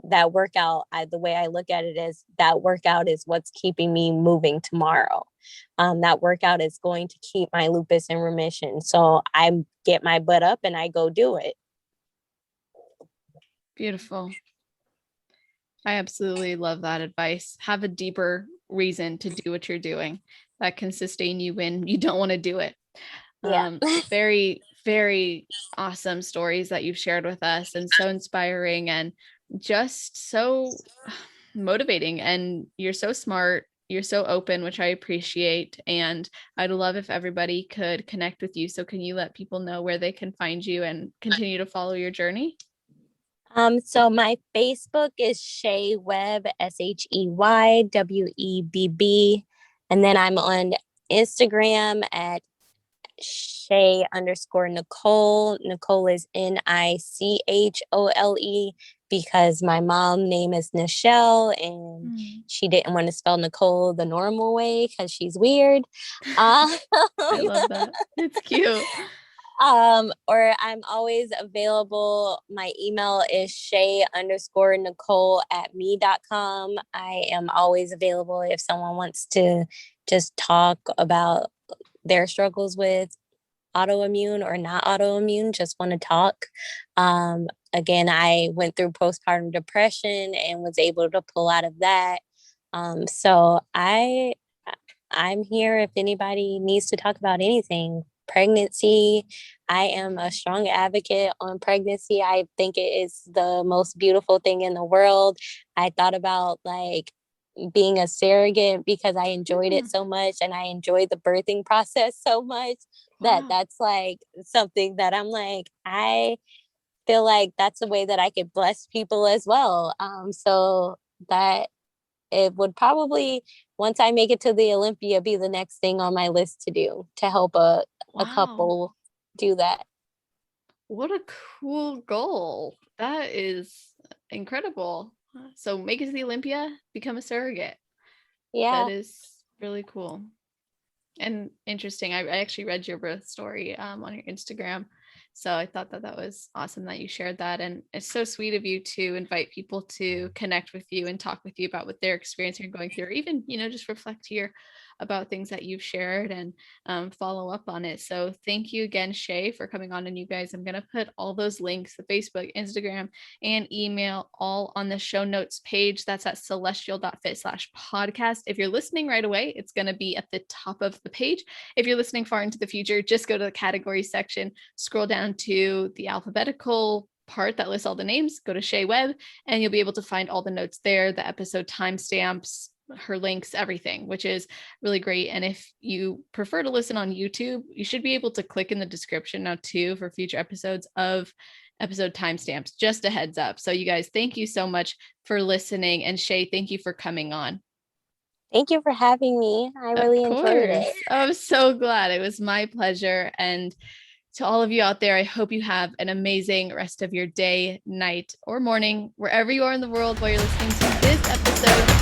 that workout, the way I look at it is that workout is what's keeping me moving tomorrow. That workout is going to keep my lupus in remission. So I get my butt up and I go do it. Beautiful. I absolutely love that advice. Have a deeper reason to do what you're doing that can sustain you when you don't want to do it. Yeah. Very, very awesome stories that you've shared with us, and so inspiring and just so motivating. And you're so smart. You're so open, which I appreciate. And I'd love if everybody could connect with you. So can you let people know where they can find you and continue to follow your journey? So my Facebook is Shey Webb, SheyWebb. And then I'm on Instagram at Shey_Nicole. Nicole is Nichole, because my mom name is Nichelle and she didn't want to spell Nicole the normal way because she's weird. I love that. It's cute. Or I'm always available. My email is Shey_Nicole@me.com. I am always available if someone wants to just talk about their struggles with autoimmune or not autoimmune, just want to talk. Again, I went through postpartum depression and was able to pull out of that. So I'm here if anybody needs to talk about anything. Pregnancy, I am a strong advocate on pregnancy. I think it is the most beautiful thing in the world. I thought about like being a surrogate because I enjoyed it so much, and I enjoyed the birthing process so much that's like something that I'm like, I feel like that's a way that I could bless people as well. So that it would probably, once I make it to the Olympia, be the next thing on my list to do, to help a couple do that. What a cool goal. That is incredible. So make it to the Olympia, become a surrogate. Yeah. That is really cool and interesting. I actually read your birth story on your Instagram. So I thought that was awesome that you shared that. And it's so sweet of you to invite people to connect with you and talk with you about what they're experiencing and going through, or even, just reflect here about things that you've shared and follow up on it. So thank you again, Shey, for coming on. And you guys, I'm going to put all those links, the Facebook, Instagram, and email, all on the show notes page. That's at celestial.fit/podcast. If you're listening right away, it's going to be at the top of the page. If you're listening far into the future, just go to the category section, scroll down to the alphabetical part that lists all the names, go to Shey Webb, and you'll be able to find all the notes there, the episode timestamps, her links, everything, which is really great. And if you prefer to listen on YouTube, you should be able to click in the description now too for future episodes of episode timestamps, just a heads up. So you guys, thank you so much for listening. And Shey, thank you for coming on. Thank you for having me. I really enjoyed it. I'm so glad. It was my pleasure. And to all of you out there, I hope you have an amazing rest of your day, night, or morning, wherever you are in the world while you're listening to this episode